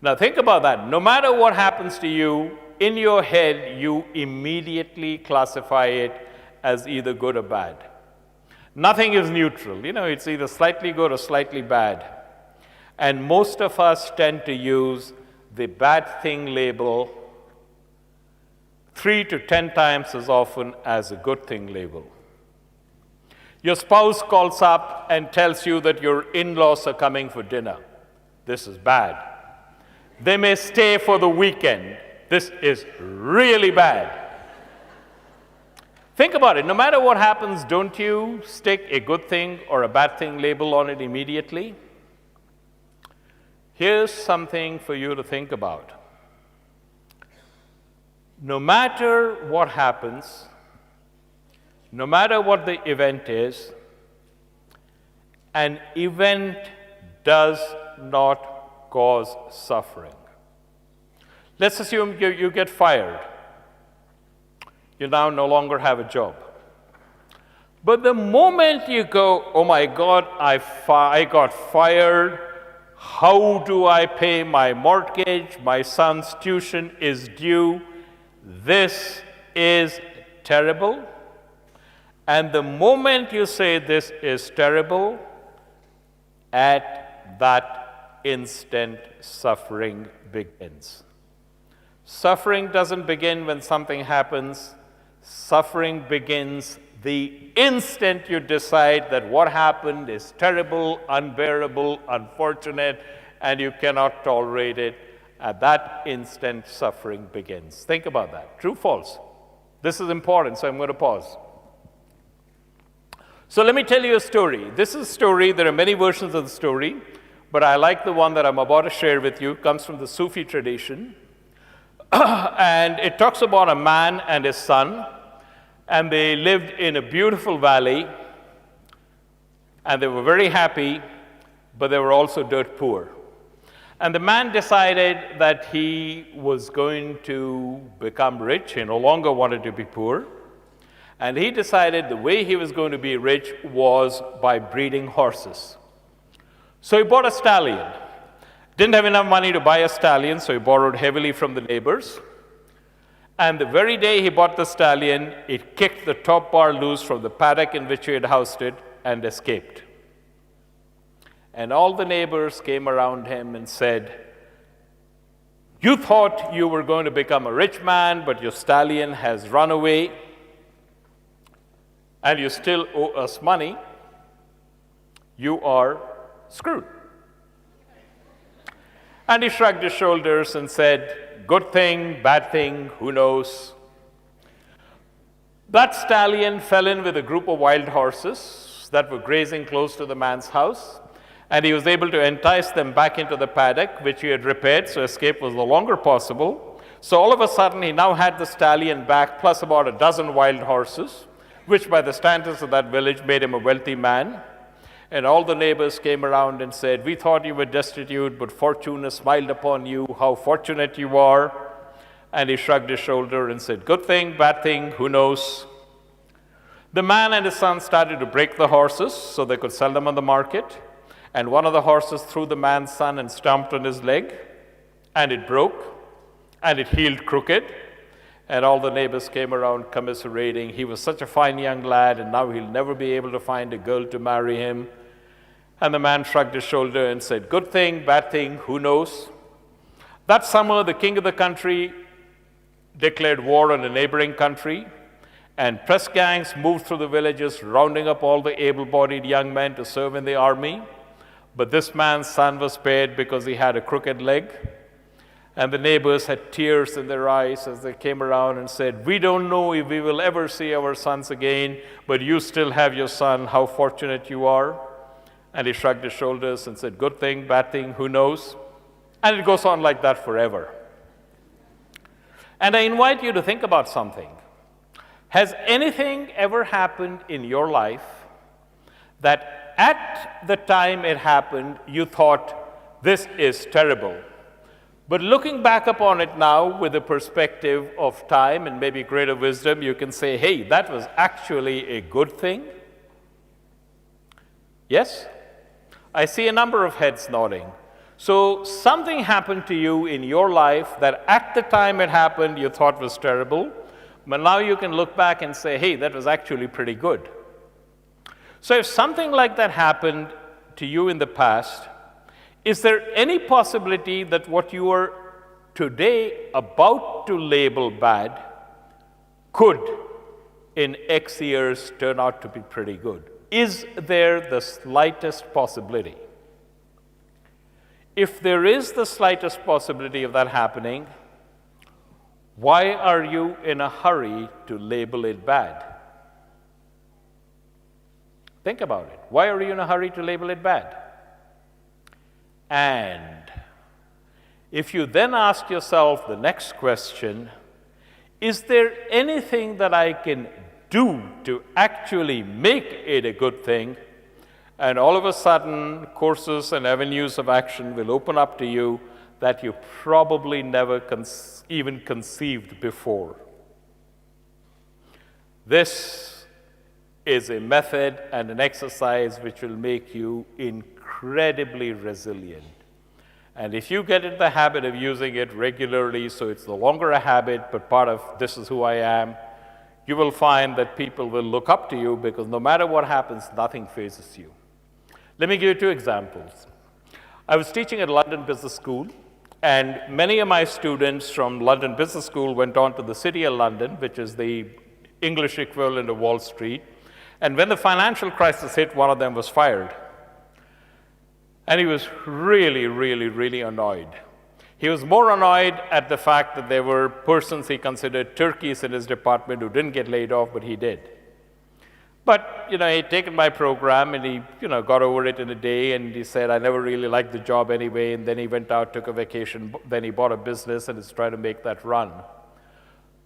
Now think about that. No matter what happens to you, in your head, you immediately classify it as either good or bad. Nothing is neutral. It's either slightly good or slightly bad. And most of us tend to use the bad thing label 3 to 10 times as often as a good thing label. Your spouse calls up and tells you that your in-laws are coming for dinner. This is bad. They may stay for the weekend. This is really bad. Think about it. No matter what happens, don't you stick a good thing or a bad thing label on it immediately? Here's something for you to think about. No matter what happens, no matter what the event is, an event does not cause suffering. Let's assume you get fired. You now no longer have a job. But the moment you go, oh my God, I got fired, how do I pay my mortgage? My son's tuition is due. This is terrible. And the moment you say this is terrible, at that instant, suffering begins. Suffering doesn't begin when something happens. Suffering begins the instant you decide that what happened is terrible, unbearable, unfortunate, and you cannot tolerate it. At that instant, suffering begins. Think about that. True, false? This is important, so I'm going to pause. So let me tell you a story. This is a story. There are many versions of the story, but I like the one that I'm about to share with you. It comes from the Sufi tradition. And it talks about a man and his son, and they lived in a beautiful valley, and they were very happy, but they were also dirt poor. And the man decided that he was going to become rich. He no longer wanted to be poor. And he decided the way he was going to be rich was by breeding horses. So he bought a stallion. Didn't have enough money to buy a stallion, so he borrowed heavily from the neighbors. And the very day he bought the stallion, it kicked the top bar loose from the paddock in which he had housed it and escaped. And all the neighbors came around him and said, "You thought you were going to become a rich man, but your stallion has run away, and you still owe us money. You are screwed." And he shrugged his shoulders and said, "Good thing, bad thing, who knows?" That stallion fell in with a group of wild horses that were grazing close to the man's house, and he was able to entice them back into the paddock, which he had repaired, so escape was no longer possible. So all of a sudden, he now had the stallion back, plus about a dozen wild horses, which by the standards of that village made him a wealthy man. And all the neighbors came around and said, "We thought you were destitute, but fortune has smiled upon you. How fortunate you are." And he shrugged his shoulder and said, "Good thing, bad thing, who knows?" The man and his son started to break the horses so they could sell them on the market. And one of the horses threw the man's son and stomped on his leg, and it broke, and it healed crooked. And all the neighbors came around commiserating. He was such a fine young lad, and now he'll never be able to find a girl to marry him. And the man shrugged his shoulder and said, "Good thing, bad thing, who knows?" That summer, the king of the country declared war on a neighboring country, and press gangs moved through the villages, rounding up all the able-bodied young men to serve in the army. But this man's son was spared because he had a crooked leg. And the neighbors had tears in their eyes as they came around and said, "We don't know if we will ever see our sons again, but you still have your son. How fortunate you are." And he shrugged his shoulders and said, "Good thing, bad thing, who knows?" And it goes on like that forever. And I invite you to think about something. Has anything ever happened in your life that at the time it happened, you thought, "This is terrible"? But looking back upon it now with the perspective of time and maybe greater wisdom, you can say, "Hey, that was actually a good thing"? Yes? I see a number of heads nodding. So something happened to you in your life that at the time it happened you thought was terrible, but now you can look back and say, "Hey, that was actually pretty good." So if something like that happened to you in the past, is there any possibility that what you are today about to label bad could in X years turn out to be pretty good? Is there the slightest possibility? If there is the slightest possibility of that happening, why are you in a hurry to label it bad? Think about it. Why are you in a hurry to label it bad? And if you then ask yourself the next question, is there anything that I can do to actually make it a good thing? And all of a sudden, courses and avenues of action will open up to you that you probably never even conceived before. This is a method and an exercise which will make you incredibly resilient. And if you get in the habit of using it regularly, so it's no longer a habit, but part of "this is who I am," you will find that people will look up to you because no matter what happens, nothing phases you. Let me give you two examples. I was teaching at London Business School, and many of my students from London Business School went on to the City of London, which is the English equivalent of Wall Street. And when the financial crisis hit, one of them was fired. And he was really, really, really annoyed. He was more annoyed at the fact that there were persons he considered turkeys in his department who didn't get laid off, but he did. But, he'd taken my program and he, got over it in a day, and he said, "I never really liked the job anyway." And then he went out, took a vacation, then he bought a business and is trying to make that run.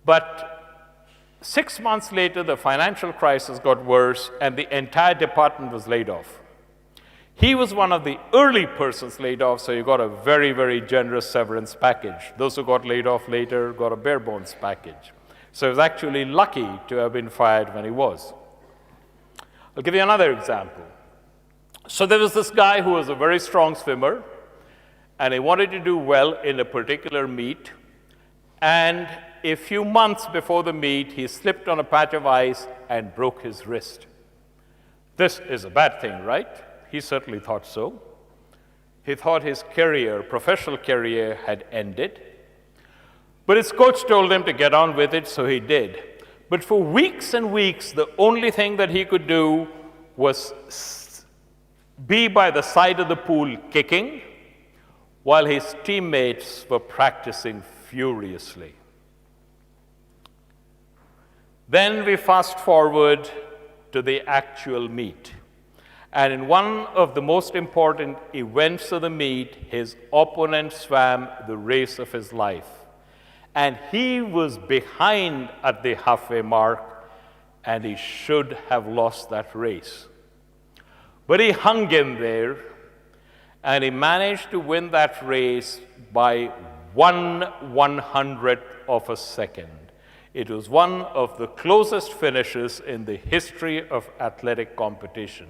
But 6 months later, the financial crisis got worse and the entire department was laid off. He was one of the early persons laid off, so he got a very, very generous severance package. Those who got laid off later got a bare bones package. So he was actually lucky to have been fired when he was. I'll give you another example. So there was this guy who was a very strong swimmer, and he wanted to do well in a particular meet. And a few months before the meet, he slipped on a patch of ice and broke his wrist. This is a bad thing, right? He certainly thought so. He thought his career, professional career, had ended. But his coach told him to get on with it, so he did. But for weeks and weeks, the only thing that he could do was be by the side of the pool kicking, while his teammates were practicing furiously. Then we fast forward to the actual meet. And in one of the most important events of the meet, his opponent swam the race of his life. And he was behind at the halfway mark, and he should have lost that race. But he hung in there, and he managed to win that race by 1/100th of a second. It was one of the closest finishes in the history of athletic competition.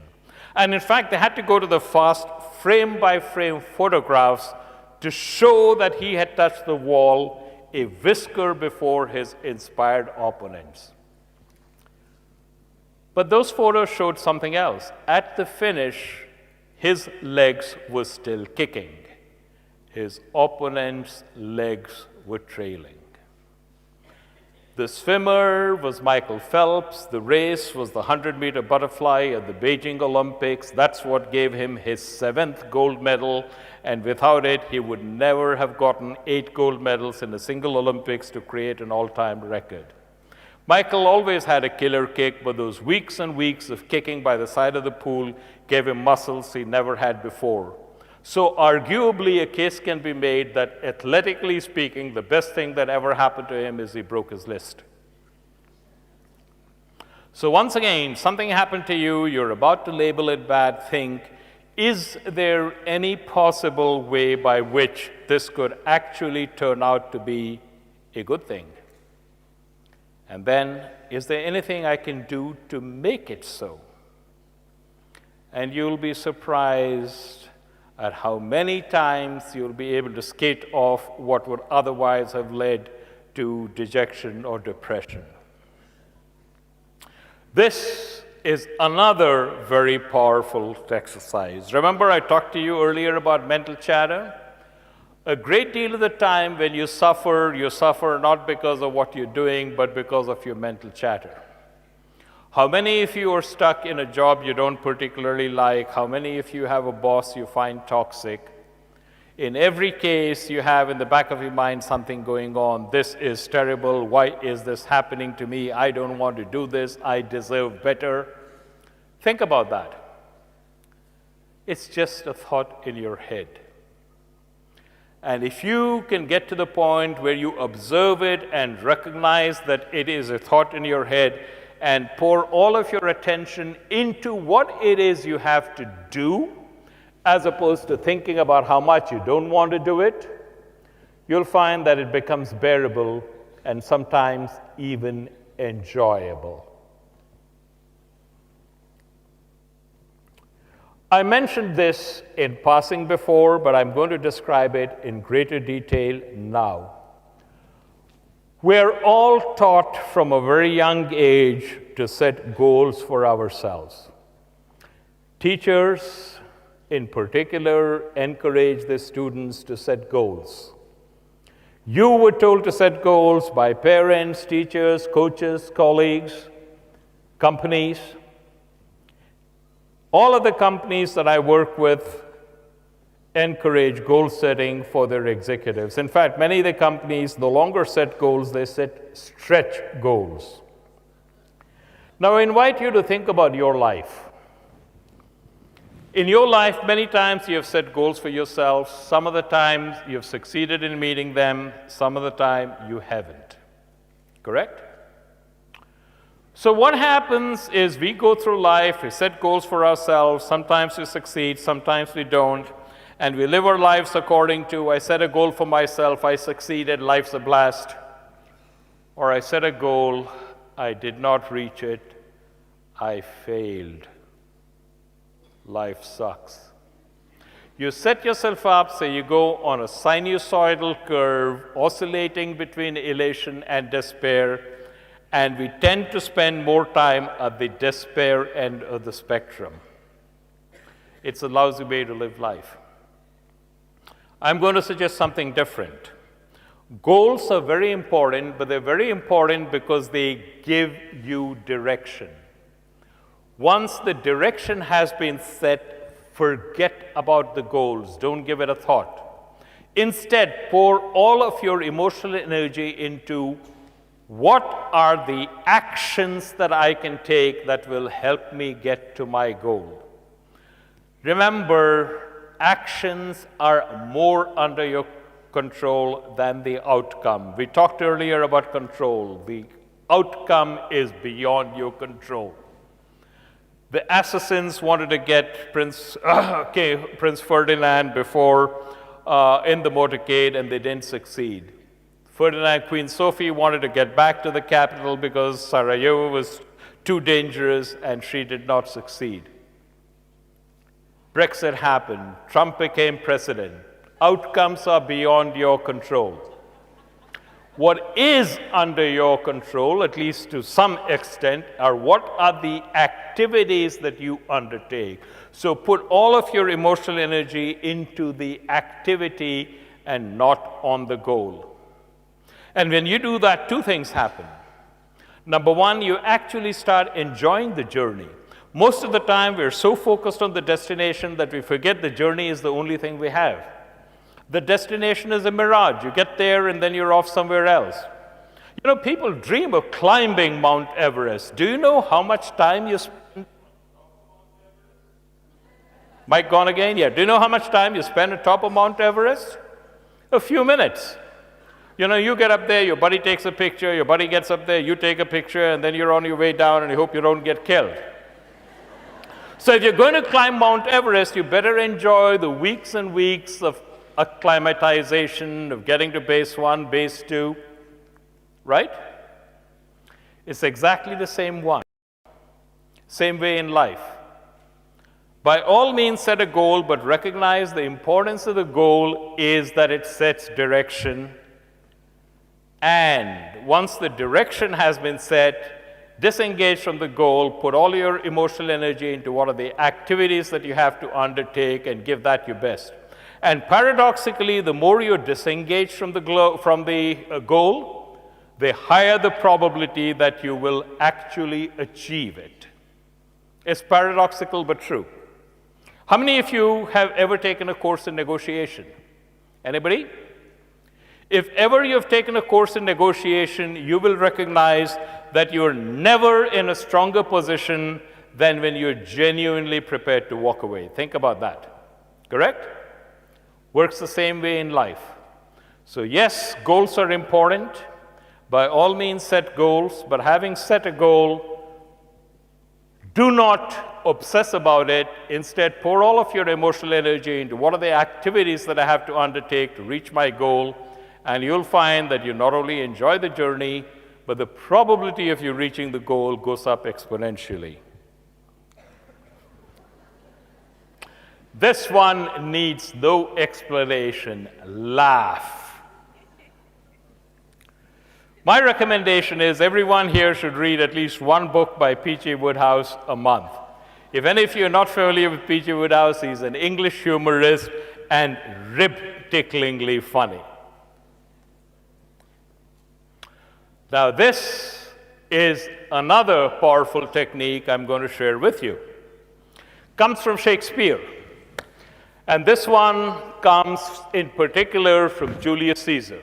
And in fact, they had to go to the fast frame-by-frame photographs to show that he had touched the wall a whisker before his inspired opponents. But those photos showed something else. At the finish, his legs were still kicking. His opponent's legs were trailing. The swimmer was Michael Phelps. The race was the 100-meter butterfly at the Beijing Olympics. That's what gave him his 7th gold medal. And without it, he would never have gotten 8 gold medals in a single Olympics to create an all-time record. Michael always had a killer kick, but those weeks and weeks of kicking by the side of the pool gave him muscles he never had before. So arguably, a case can be made that, athletically speaking, the best thing that ever happened to him is he broke his list. So once again, something happened to you, you're about to label it bad, think, is there any possible way by which this could actually turn out to be a good thing? And then, is there anything I can do to make it so? And you'll be surprised at how many times you'll be able to skate off what would otherwise have led to dejection or depression. This is another very powerful exercise. Remember I talked to you earlier about mental chatter? A great deal of the time when you suffer not because of what you're doing, but because of your mental chatter. How many of you are stuck in a job you don't particularly like? How many of you have a boss you find toxic? In every case, you have in the back of your mind something going on. This is terrible. Why is this happening to me? I don't want to do this. I deserve better. Think about that. It's just a thought in your head. And if you can get to the point where you observe it and recognize that it is a thought in your head, and pour all of your attention into what it is you have to do, as opposed to thinking about how much you don't want to do it, you'll find that it becomes bearable and sometimes even enjoyable. I mentioned this in passing before, but I'm going to describe it in greater detail now. We're all taught from a very young age to set goals for ourselves. Teachers, in particular, encourage their students to set goals. You were told to set goals by parents, teachers, coaches, colleagues, companies. All of the companies that I work with encourage goal setting for their executives. In fact, many of the companies no longer set goals, they set stretch goals. Now, I invite you to think about your life. In your life, many times you have set goals for yourself. Some of the times you have succeeded in meeting them. Some of the time you haven't. Correct? So what happens is we go through life, we set goals for ourselves. Sometimes we succeed, sometimes we don't. And we live our lives according to, I set a goal for myself, I succeeded, life's a blast. Or I set a goal, I did not reach it, I failed. Life sucks. You set yourself up so you go on a sinusoidal curve, oscillating between elation and despair, and we tend to spend more time at the despair end of the spectrum. It's a lousy way to live life. I'm going to suggest something different. Goals are very important, but they're very important because they give you direction. Once the direction has been set, forget about the goals. Don't give it a thought. Instead, pour all of your emotional energy into what are the actions that I can take that will help me get to my goal. Remember, actions are more under your control than the outcome. We talked earlier about control. The outcome is beyond your control. The assassins wanted to get Prince Ferdinand before in the motorcade, and they didn't succeed. Ferdinand, Queen Sophie wanted to get back to the capital because Sarajevo was too dangerous, and she did not succeed. Brexit happened. Trump became president. Outcomes are beyond your control. What is under your control, at least to some extent, are what are the activities that you undertake. So put all of your emotional energy into the activity and not on the goal. And when you do that, two things happen. Number one, you actually start enjoying the journey. Most of the time, we're so focused on the destination that we forget the journey is the only thing we have. The destination is a mirage. You get there and then you're off somewhere else. You know, people dream of climbing Mount Everest. Do you know how much time you spend? Mic gone again? Yeah. Do you know how much time you spend on top of Mount Everest? A few minutes. You know, you get up there, your buddy takes a picture, your buddy gets up there, you take a picture, and then you're on your way down and you hope you don't get killed. So if you're going to climb Mount Everest, you better enjoy the weeks and weeks of acclimatization, of getting to base 1, base 2, right? It's exactly the same one. Same way in life. By all means, set a goal, but recognize the importance of the goal is that it sets direction. And once the direction has been set, disengage from the goal, put all your emotional energy into what are the activities that you have to undertake, and give that your best. And paradoxically, the more you're disengaged from the goal, the higher the probability that you will actually achieve it. It's paradoxical but true. How many of you have ever taken a course in negotiation? Anybody? If ever you've taken a course in negotiation, you will recognize that you're never in a stronger position than when you're genuinely prepared to walk away. Think about that. Correct? Works the same way in life. So yes, goals are important. By all means, set goals. But having set a goal, do not obsess about it. Instead, pour all of your emotional energy into what are the activities that I have to undertake to reach my goal. And you'll find that you not only enjoy the journey, but the probability of you reaching the goal goes up exponentially. This one needs no explanation. Laugh. My recommendation is everyone here should read at least one book by P.J. Wodehouse a month. If any of you are not familiar with P.J. Wodehouse, he's an English humorist and rib-ticklingly funny. Now, this is another powerful technique I'm going to share with you. Comes from Shakespeare. And this one comes in particular from Julius Caesar.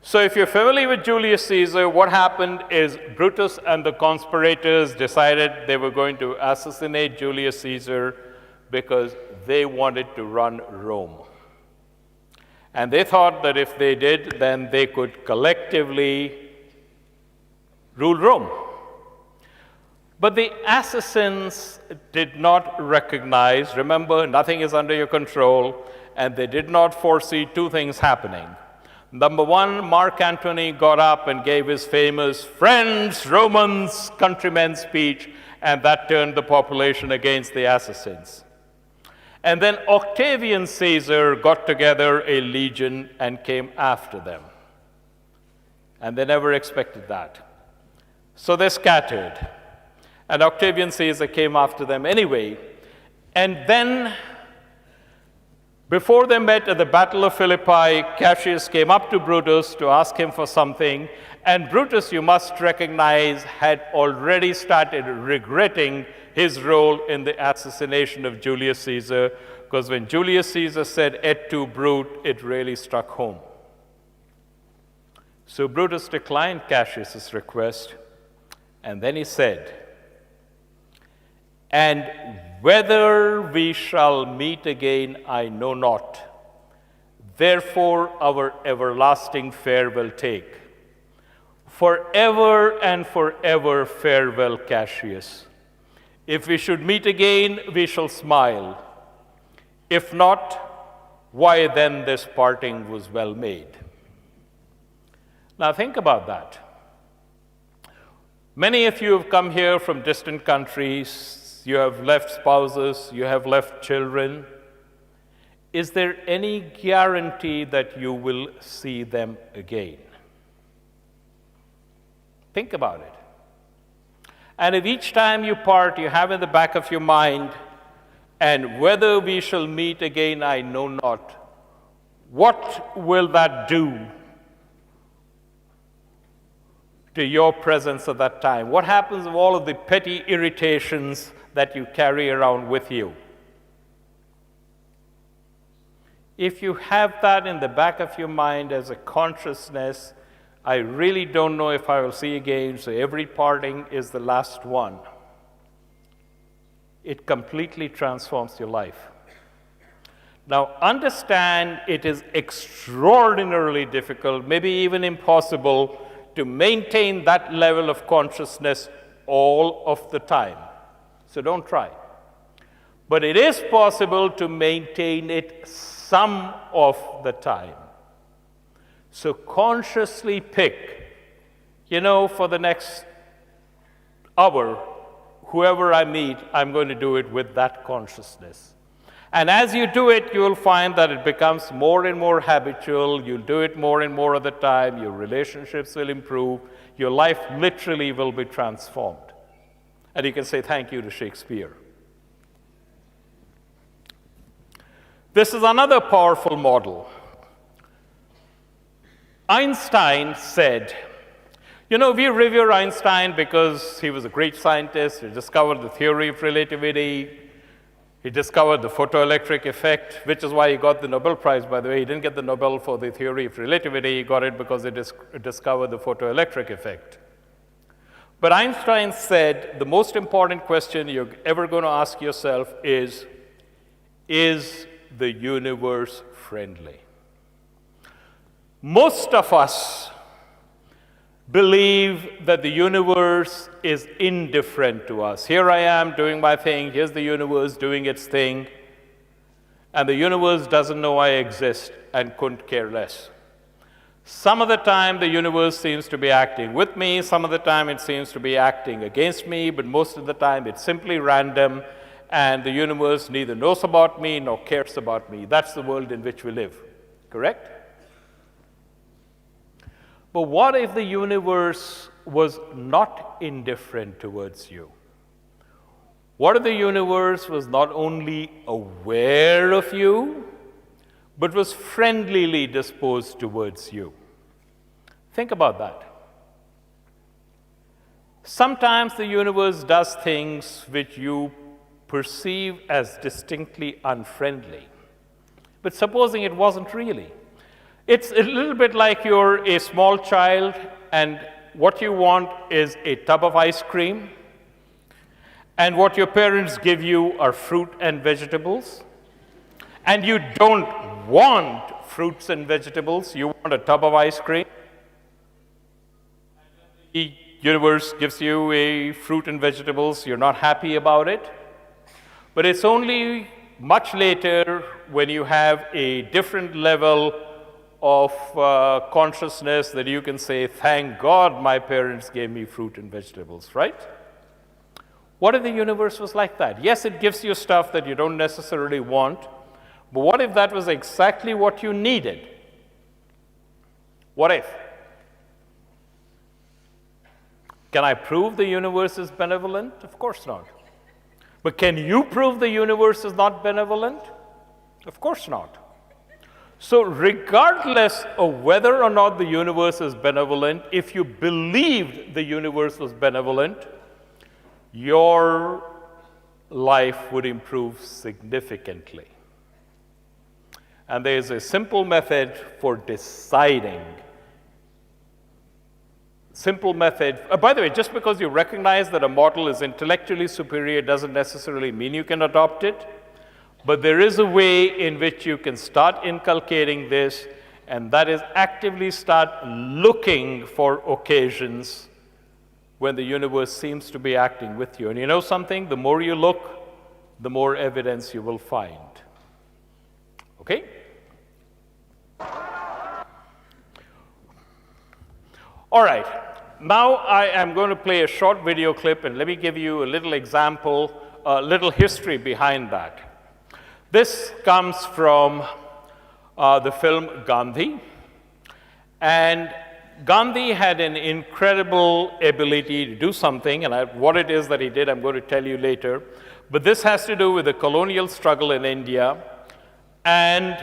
So if you're familiar with Julius Caesar, what happened is Brutus and the conspirators decided they were going to assassinate Julius Caesar because they wanted to run Rome. And they thought that if they did, then they could collectively rule Rome. But the assassins did not recognize, remember, nothing is under your control, and they did not foresee two things happening. Number one, Mark Antony got up and gave his famous "Friends, Romans, countrymen" speech, and that turned the population against the assassins. And then Octavian Caesar got together a legion and came after them. And they never expected that. So they scattered. And Octavian Caesar came after them anyway. And then Before they met at the Battle of Philippi, Cassius came up to Brutus to ask him for something, and Brutus, you must recognize, had already started regretting his role in the assassination of Julius Caesar, because when Julius Caesar said et tu, Brute, it really struck home. So Brutus declined Cassius' request, and then he said, "And whether we shall meet again, I know not. Therefore our everlasting farewell take. Forever and forever farewell, Cassius. If we should meet again, we shall smile. If not, why then this parting was well made." Now think about that. Many of you have come here from distant countries. You have left spouses, you have left children. Is there any guarantee that you will see them again? Think about it. And if each time you part, you have in the back of your mind, "And whether we shall meet again, I know not," what will that do to your presence at that time? What happens with all of the petty irritations that you carry around with you? If you have that in the back of your mind as a consciousness, I really don't know if I will see again, so every parting is the last one. It completely transforms your life. Now, understand it is extraordinarily difficult, maybe even impossible, to maintain that level of consciousness all of the time. So don't try. But it is possible to maintain it some of the time. So consciously pick, for the next hour, whoever I meet, I'm going to do it with that consciousness. And as you do it, you'll find that it becomes more and more habitual. You'll do it more and more of the time. Your relationships will improve. Your life literally will be transformed. And you can say thank you to Shakespeare. This is another powerful model. Einstein said, we revere Einstein because he was a great scientist. He discovered the theory of relativity. He discovered the photoelectric effect, which is why he got the Nobel Prize, by the way. He didn't get the Nobel for the theory of relativity. He got it because he discovered the photoelectric effect. But Einstein said the most important question you're ever going to ask yourself is the universe friendly? Most of us believe that the universe is indifferent to us. Here I am doing my thing, here's the universe doing its thing, and the universe doesn't know I exist and couldn't care less. Some of the time the universe seems to be acting with me, some of the time it seems to be acting against me, but most of the time it's simply random, and the universe neither knows about me nor cares about me. That's the world in which we live, correct? But what if the universe was not indifferent towards you? What if the universe was not only aware of you, but was friendlily disposed towards you? Think about that. Sometimes the universe does things which you perceive as distinctly unfriendly. But supposing it wasn't really. It's a little bit like you're a small child and what you want is a tub of ice cream, and what your parents give you are fruit and vegetables, and you don't want fruits and vegetables, you want a tub of ice cream. The universe gives you a fruit and vegetables, you're not happy about it, but it's only much later when you have a different level of consciousness that you can say, thank God my parents gave me fruit and vegetables, right? What if the universe was like that? Yes, it gives you stuff that you don't necessarily want, but what if that was exactly what you needed? What if? Can I prove the universe is benevolent? Of course not. But can you prove the universe is not benevolent? Of course not. So regardless of whether or not the universe is benevolent, if you believed the universe was benevolent, your life would improve significantly. And there is a simple method for deciding. Simple method. By the way, just because you recognize that a model is intellectually superior doesn't necessarily mean you can adopt it. But there is a way in which you can start inculcating this, and that is actively start looking for occasions when the universe seems to be acting with you. And you know something? The more you look, the more evidence you will find. Okay? All right. Now I am going to play a short video clip, and let me give you a little example, a little history behind that. This comes from the film Gandhi. And Gandhi had an incredible ability to do something, and what it is that he did, I'm going to tell you later. But this has to do with the colonial struggle in India. And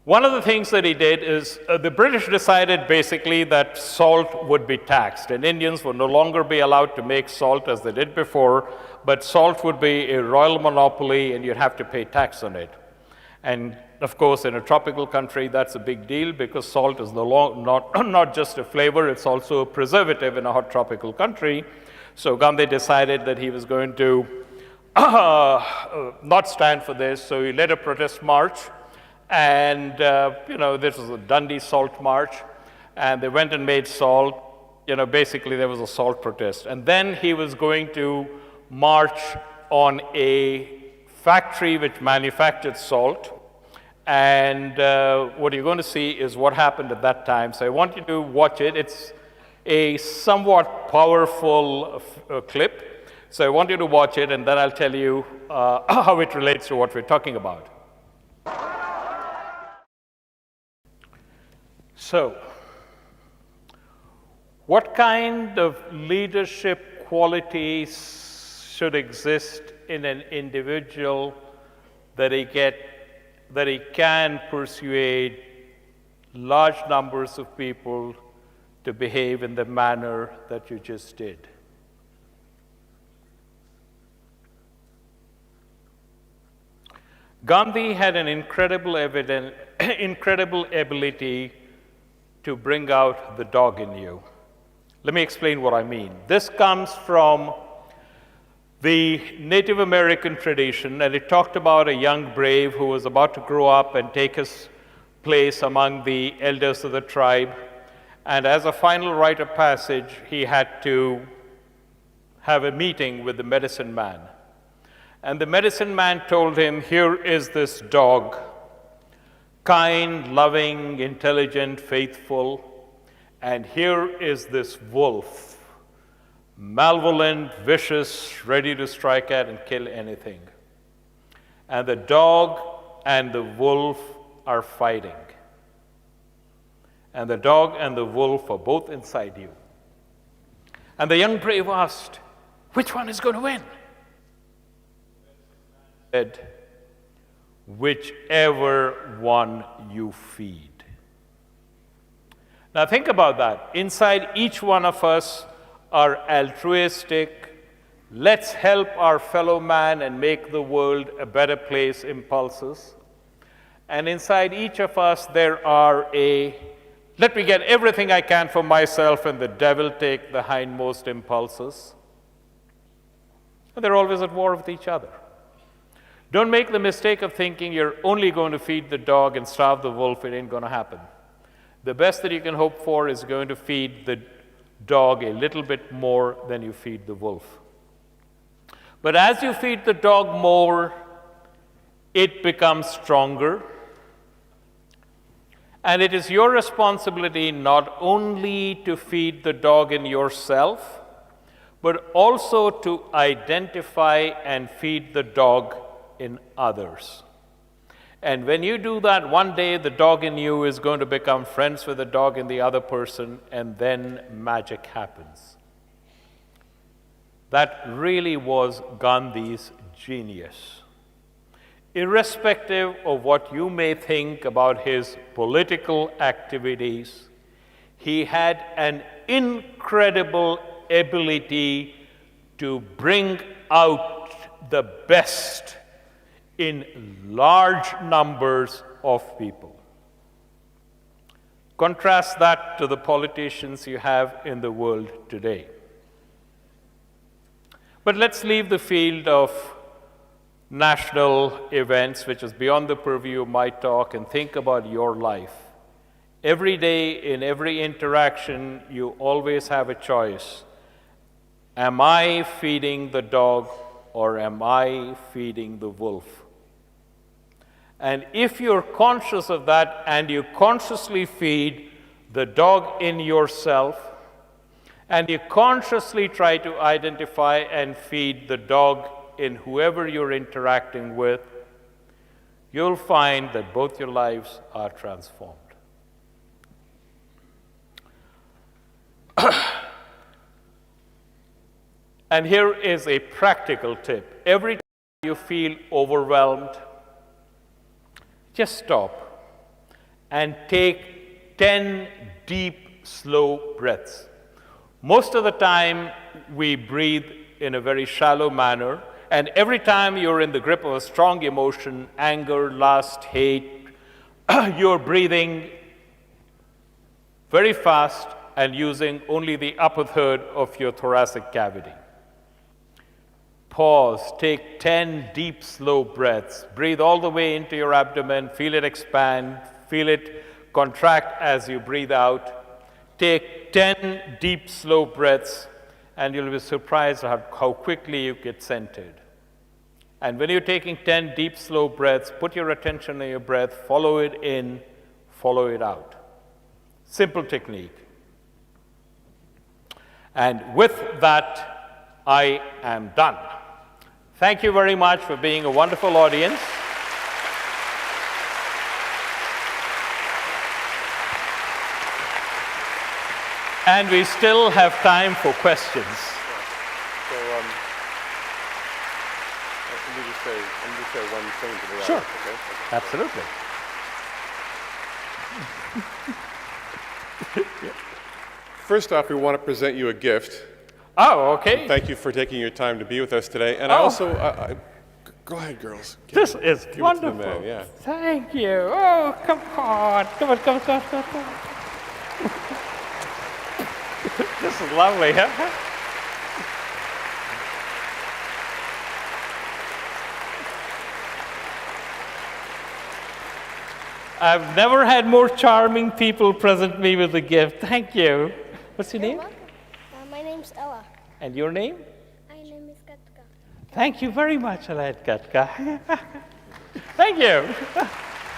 one of the things that he did is the British decided basically that salt would be taxed, and Indians would no longer be allowed to make salt as they did before, but salt would be a royal monopoly and you'd have to pay tax on it. And of course, in a tropical country, that's a big deal because salt is not just a flavor, it's also a preservative in a hot tropical country. So Gandhi decided that he was going to not stand for this, so he led a protest march. And, this was a Dundee Salt March, and they went and made salt. Basically there was a salt protest. And then he was going to march on a factory which manufactured salt. And what you're going to see is what happened at that time. So I want you to watch it. It's a somewhat powerful clip. So I want you to watch it, and then I'll tell you how it relates to what we're talking about. So, what kind of leadership qualities should exist in an individual that he can persuade large numbers of people to behave in the manner that you just did? Gandhi had an incredible ability to bring out the dog in you. Let me explain what I mean. This comes from the Native American tradition, and it talked about a young brave who was about to grow up and take his place among the elders of the tribe. And as a final rite of passage, he had to have a meeting with the medicine man. And the medicine man told him, here is this dog, kind, loving, intelligent, faithful, and here is this wolf, malevolent, vicious, ready to strike at and kill anything. And the dog and the wolf are fighting. And the dog and the wolf are both inside you. And the young brave asked, which one is going to win? Said, whichever one you feed. Now think about that. Inside each one of us are altruistic, let's help our fellow man and make the world a better place impulses. And inside each of us there are let me get everything I can for myself and the devil take the hindmost impulses. And they're always at war with each other. Don't make the mistake of thinking you're only going to feed the dog and starve the wolf. It ain't going to happen. The best that you can hope for is going to feed the dog a little bit more than you feed the wolf. But as you feed the dog more, it becomes stronger. And it is your responsibility not only to feed the dog in yourself, but also to identify and feed the dog in others. And when you do that, one day the dog in you is going to become friends with the dog in the other person, and then magic happens. That really was Gandhi's genius. irrespective of what you may think about his political activities, he had an incredible ability to bring out the best in large numbers of people. Contrast that to the politicians you have in the world today. But let's leave the field of national events, which is beyond the purview of my talk, and think about your life. Every day, in every interaction, you always have a choice. Am I feeding the dog or am I feeding the wolf? And if you're conscious of that and you consciously feed the dog in yourself, and you consciously try to identify and feed the dog in whoever you're interacting with, you'll find that both your lives are transformed. And here is a practical tip. Every time you feel overwhelmed, just stop and take 10 deep, slow breaths. Most of the time, we breathe in a very shallow manner, and every time you're in the grip of a strong emotion, anger, lust, hate, you're breathing very fast and using only the upper third of your thoracic cavity. Pause, take 10 deep, slow breaths. Breathe all the way into your abdomen, feel it expand, feel it contract as you breathe out. Take 10 deep, slow breaths, and you'll be surprised at how quickly you get centered. And when you're taking 10 deep, slow breaths, put your attention on your breath, follow it in, follow it out. Simple technique. And with that, I am done. Thank you very much for being a wonderful audience. And we still have time for questions. So, let me just say one thing to the Sure. audience, okay? Absolutely. First off, we want to present you a gift. Oh, okay. Thank you for taking your time to be with us today. And I Oh. also, go ahead, girls. This is give wonderful. it to the man, yeah. Thank you. Oh, come on. Come on, come on, come on, come on, come on. This is lovely, huh? I've never had more charming people present me with a gift. Thank you. What's your name? My name's Ella. And your name? My name is Katka. Thank you very much, Katka. Thank you.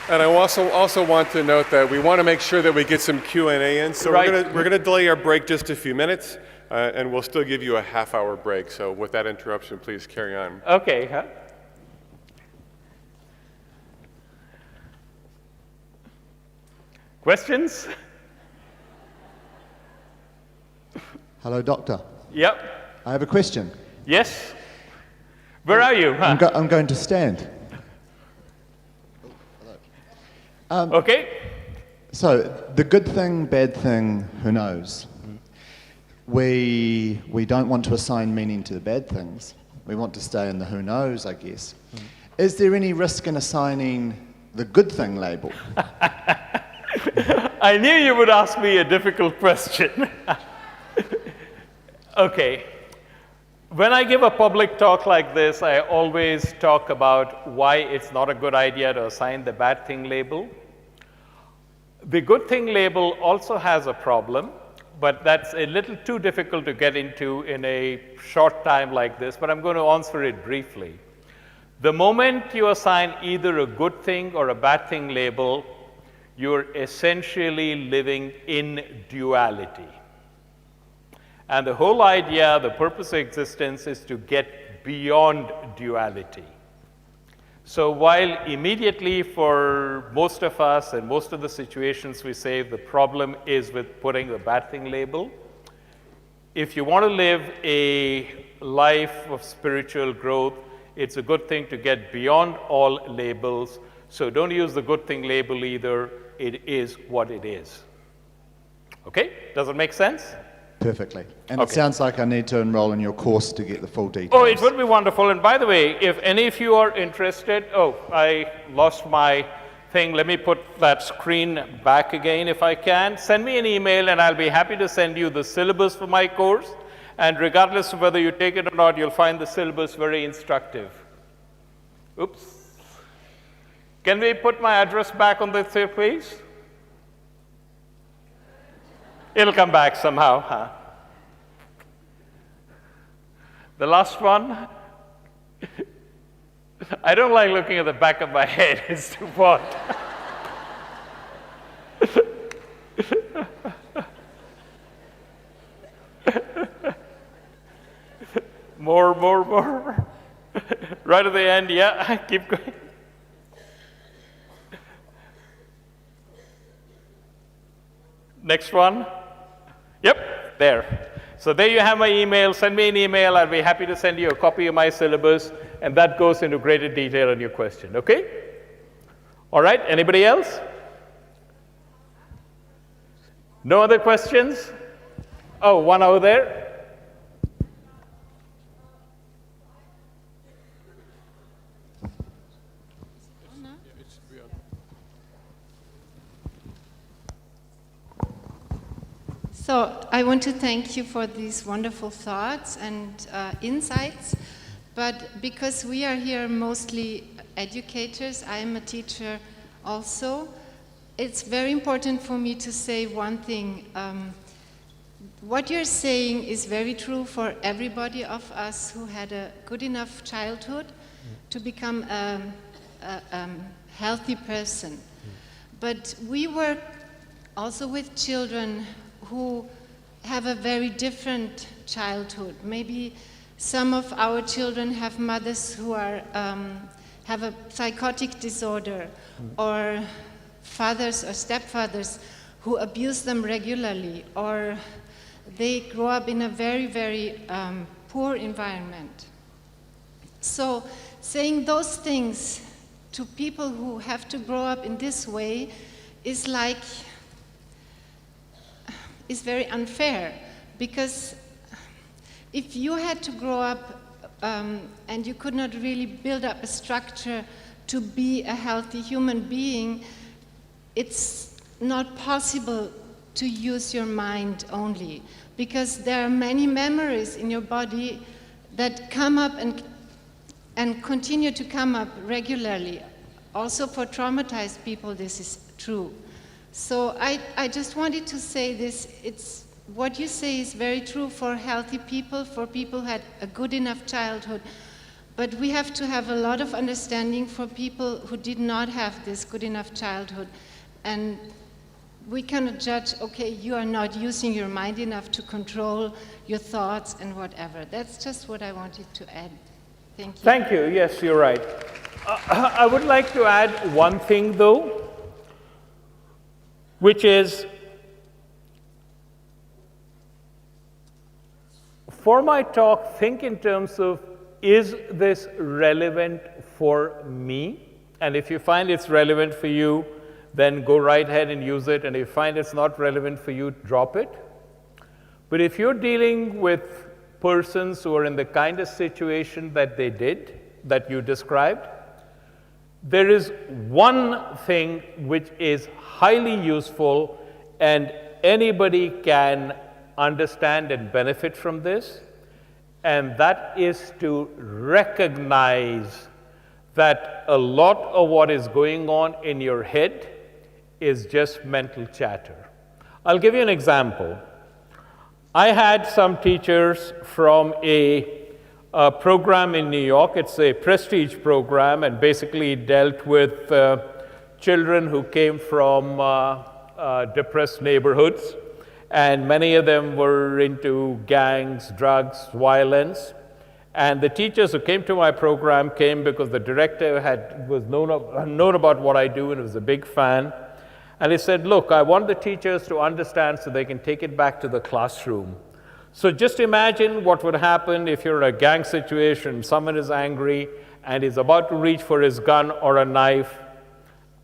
And I also want to note that we want to make sure that we get some Q&A in. So Right. we're gonna delay our break just a few minutes, and we'll still give you a half-hour break. So with that interruption, please carry on. Okay. Huh? Questions? Hello, Doctor. Yep. I have a question. Yes. Where are you? Huh? I'm going to stand. Okay. So, the good thing, bad thing, who knows? We don't want to assign meaning to the bad things. We want to stay in the who knows, I guess. Is there any risk in assigning the good thing label? I knew you would ask me a difficult question. Okay. When I give a public talk like this, I always talk about why it's not a good idea to assign the bad thing label. The good thing label also has a problem, but that's a little too difficult to get into in a short time like this, but I'm going to answer it briefly. The moment you assign either a good thing or a bad thing label, you're essentially living in duality. And the whole idea, the purpose of existence, is to get beyond duality. So while immediately for most of us and most of the situations we say the problem is with putting the bad thing label, if you want to live a life of spiritual growth, It's a good thing to get beyond all labels. So don't use the good thing label either. It is what it is. Okay? Does it make sense? Perfectly. And Okay. it sounds like I need to enroll in your course to get the full details. Oh, it would be wonderful. And by the way, if any of you are interested, oh, I lost my thing. Let me put that screen back again if I can. Send me an email and I'll be happy to send you the syllabus for my course. And regardless of whether you take it or not, you'll find the syllabus very instructive. Oops. Can we put my address back on the thing, please? It'll come back somehow, huh? The last one. I don't like looking at the back of my head. It's too what? More. Right at the end, yeah, keep going. Next one. Yep, there. So there you have my email. Send me an email. I'll be happy to send you a copy of my syllabus, and that goes into greater detail on your question, okay? All right, anybody else? No other questions? Oh, one over there. So I want to thank you for these wonderful thoughts and insights, but because we are here mostly educators, I am a teacher also, it's very important for me to say one thing. What you're saying is very true for everybody of us who had a good enough childhood to become a healthy person. But we work also with children who have a very different childhood. Maybe some of our children have mothers who are, have a psychotic disorder, or fathers or stepfathers who abuse them regularly, or they grow up in a very, very poor environment. So saying those things to people who have to grow up in this way is very unfair, because if you had to grow up and you could not really build up a structure to be a healthy human being, it's not possible to use your mind only, because there are many memories in your body that come up and continue to come up regularly. Also for traumatized people, this is true. So I just wanted to say this, what you say is very true for healthy people, for people who had a good enough childhood, but we have to have a lot of understanding for people who did not have this good enough childhood. And we cannot judge, okay, you are not using your mind enough to control your thoughts and whatever. That's just what I wanted to add. Thank you. Thank you. Yes, you're right. I would like to add one thing, though, which is, for my talk, think in terms of, is this relevant for me? And if you find it's relevant for you, then go right ahead and use it. And if you find it's not relevant for you, drop it. But if you're dealing with persons who are in the kind of situation that they did, that you described, there is one thing which is highly useful, and anybody can understand and benefit from this, and that is to recognize that a lot of what is going on in your head is just mental chatter. I'll give you an example. I had some teachers from a program in New York. It's a prestige program, and basically dealt with children who came from depressed neighborhoods, and many of them were into gangs, drugs, violence. And the teachers who came to my program came because the director was known about what I do and was a big fan. And he said, look, I want the teachers to understand so they can take it back to the classroom. So just imagine what would happen if you're in a gang situation, someone is angry, and he's about to reach for his gun or a knife,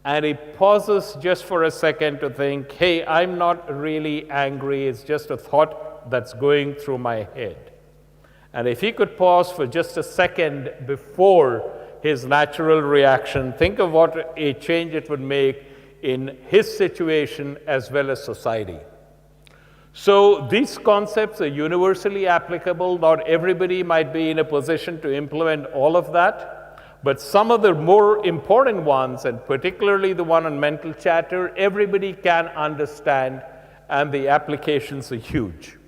and he pauses just for a second to think, hey, I'm not really angry, it's just a thought that's going through my head. And if he could pause for just a second before his natural reaction, think of what a change it would make in his situation as well as society. So these concepts are universally applicable. Not everybody might be in a position to implement all of that, but some of the more important ones, and particularly the one on mental chatter, everybody can understand, and the applications are huge.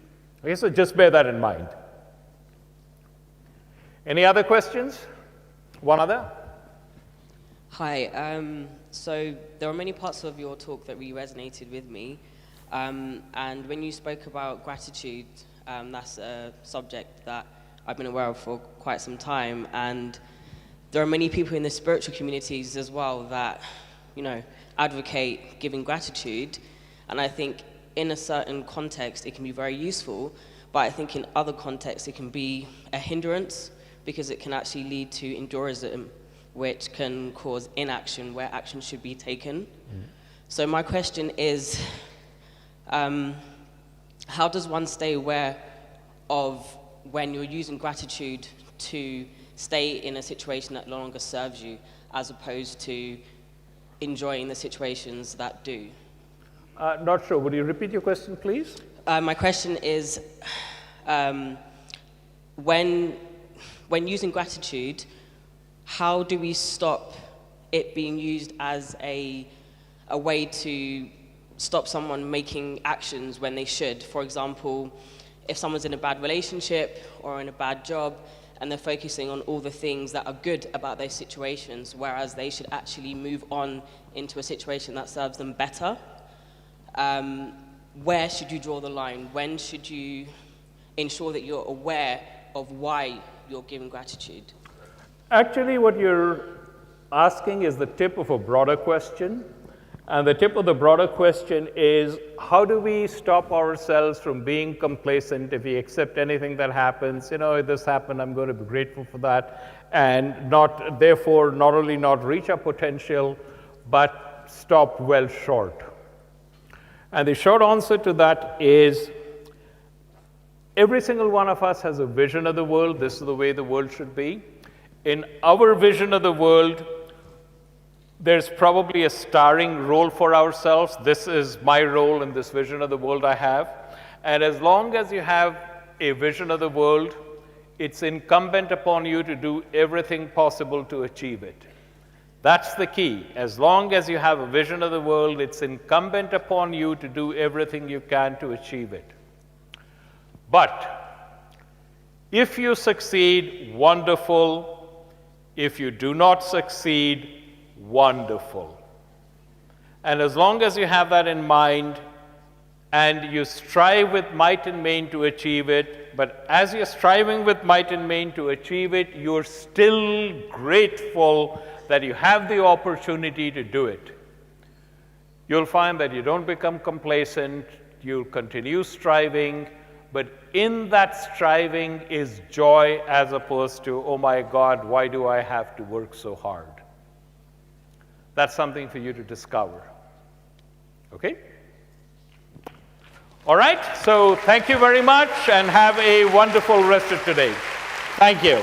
Okay, so just bear that in mind. Any other questions? One other? Hi. So there are many parts of your talk that really resonated with me. And when you spoke about gratitude, that's a subject that I've been aware of for quite some time. And there are many people in the spiritual communities as well that, advocate giving gratitude. And I think in a certain context, it can be very useful. But I think in other contexts, it can be a hindrance because it can actually lead to endurism, which can cause inaction where action should be taken. So my question is, how does one stay aware of when you're using gratitude to stay in a situation that no longer serves you, as opposed to enjoying the situations that do? Not sure. Would you repeat your question, please? My question is, when using gratitude, how do we stop it being used as a way to stop someone making actions when they should? For example, if someone's in a bad relationship or in a bad job and they're focusing on all the things that are good about those situations, whereas they should actually move on into a situation that serves them better, where should you draw the line? When should you ensure that you're aware of why you're giving gratitude? Actually, what you're asking is the tip of a broader question. And the tip of the broader question is, how do we stop ourselves from being complacent if we accept anything that happens? If this happened, I'm going to be grateful for that, and therefore not only not reach our potential, but stop well short. And the short answer to that is, every single one of us has a vision of the world. This is the way the world should be. In our vision of the world, there's probably a starring role for ourselves. This is my role in this vision of the world I have. And as long as you have a vision of the world, it's incumbent upon you to do everything possible to achieve it. That's the key. As long as you have a vision of the world, it's incumbent upon you to do everything you can to achieve it. But if you succeed, wonderful. If you do not succeed, wonderful. And as long as you have that in mind and you strive with might and main to achieve it, but as you're striving with might and main to achieve it, you're still grateful that you have the opportunity to do it, you'll find that you don't become complacent, you'll continue striving, but in that striving is joy as opposed to, oh my God, why do I have to work so hard? That's something for you to discover. Okay? All right, so thank you very much and have a wonderful rest of today. Thank you.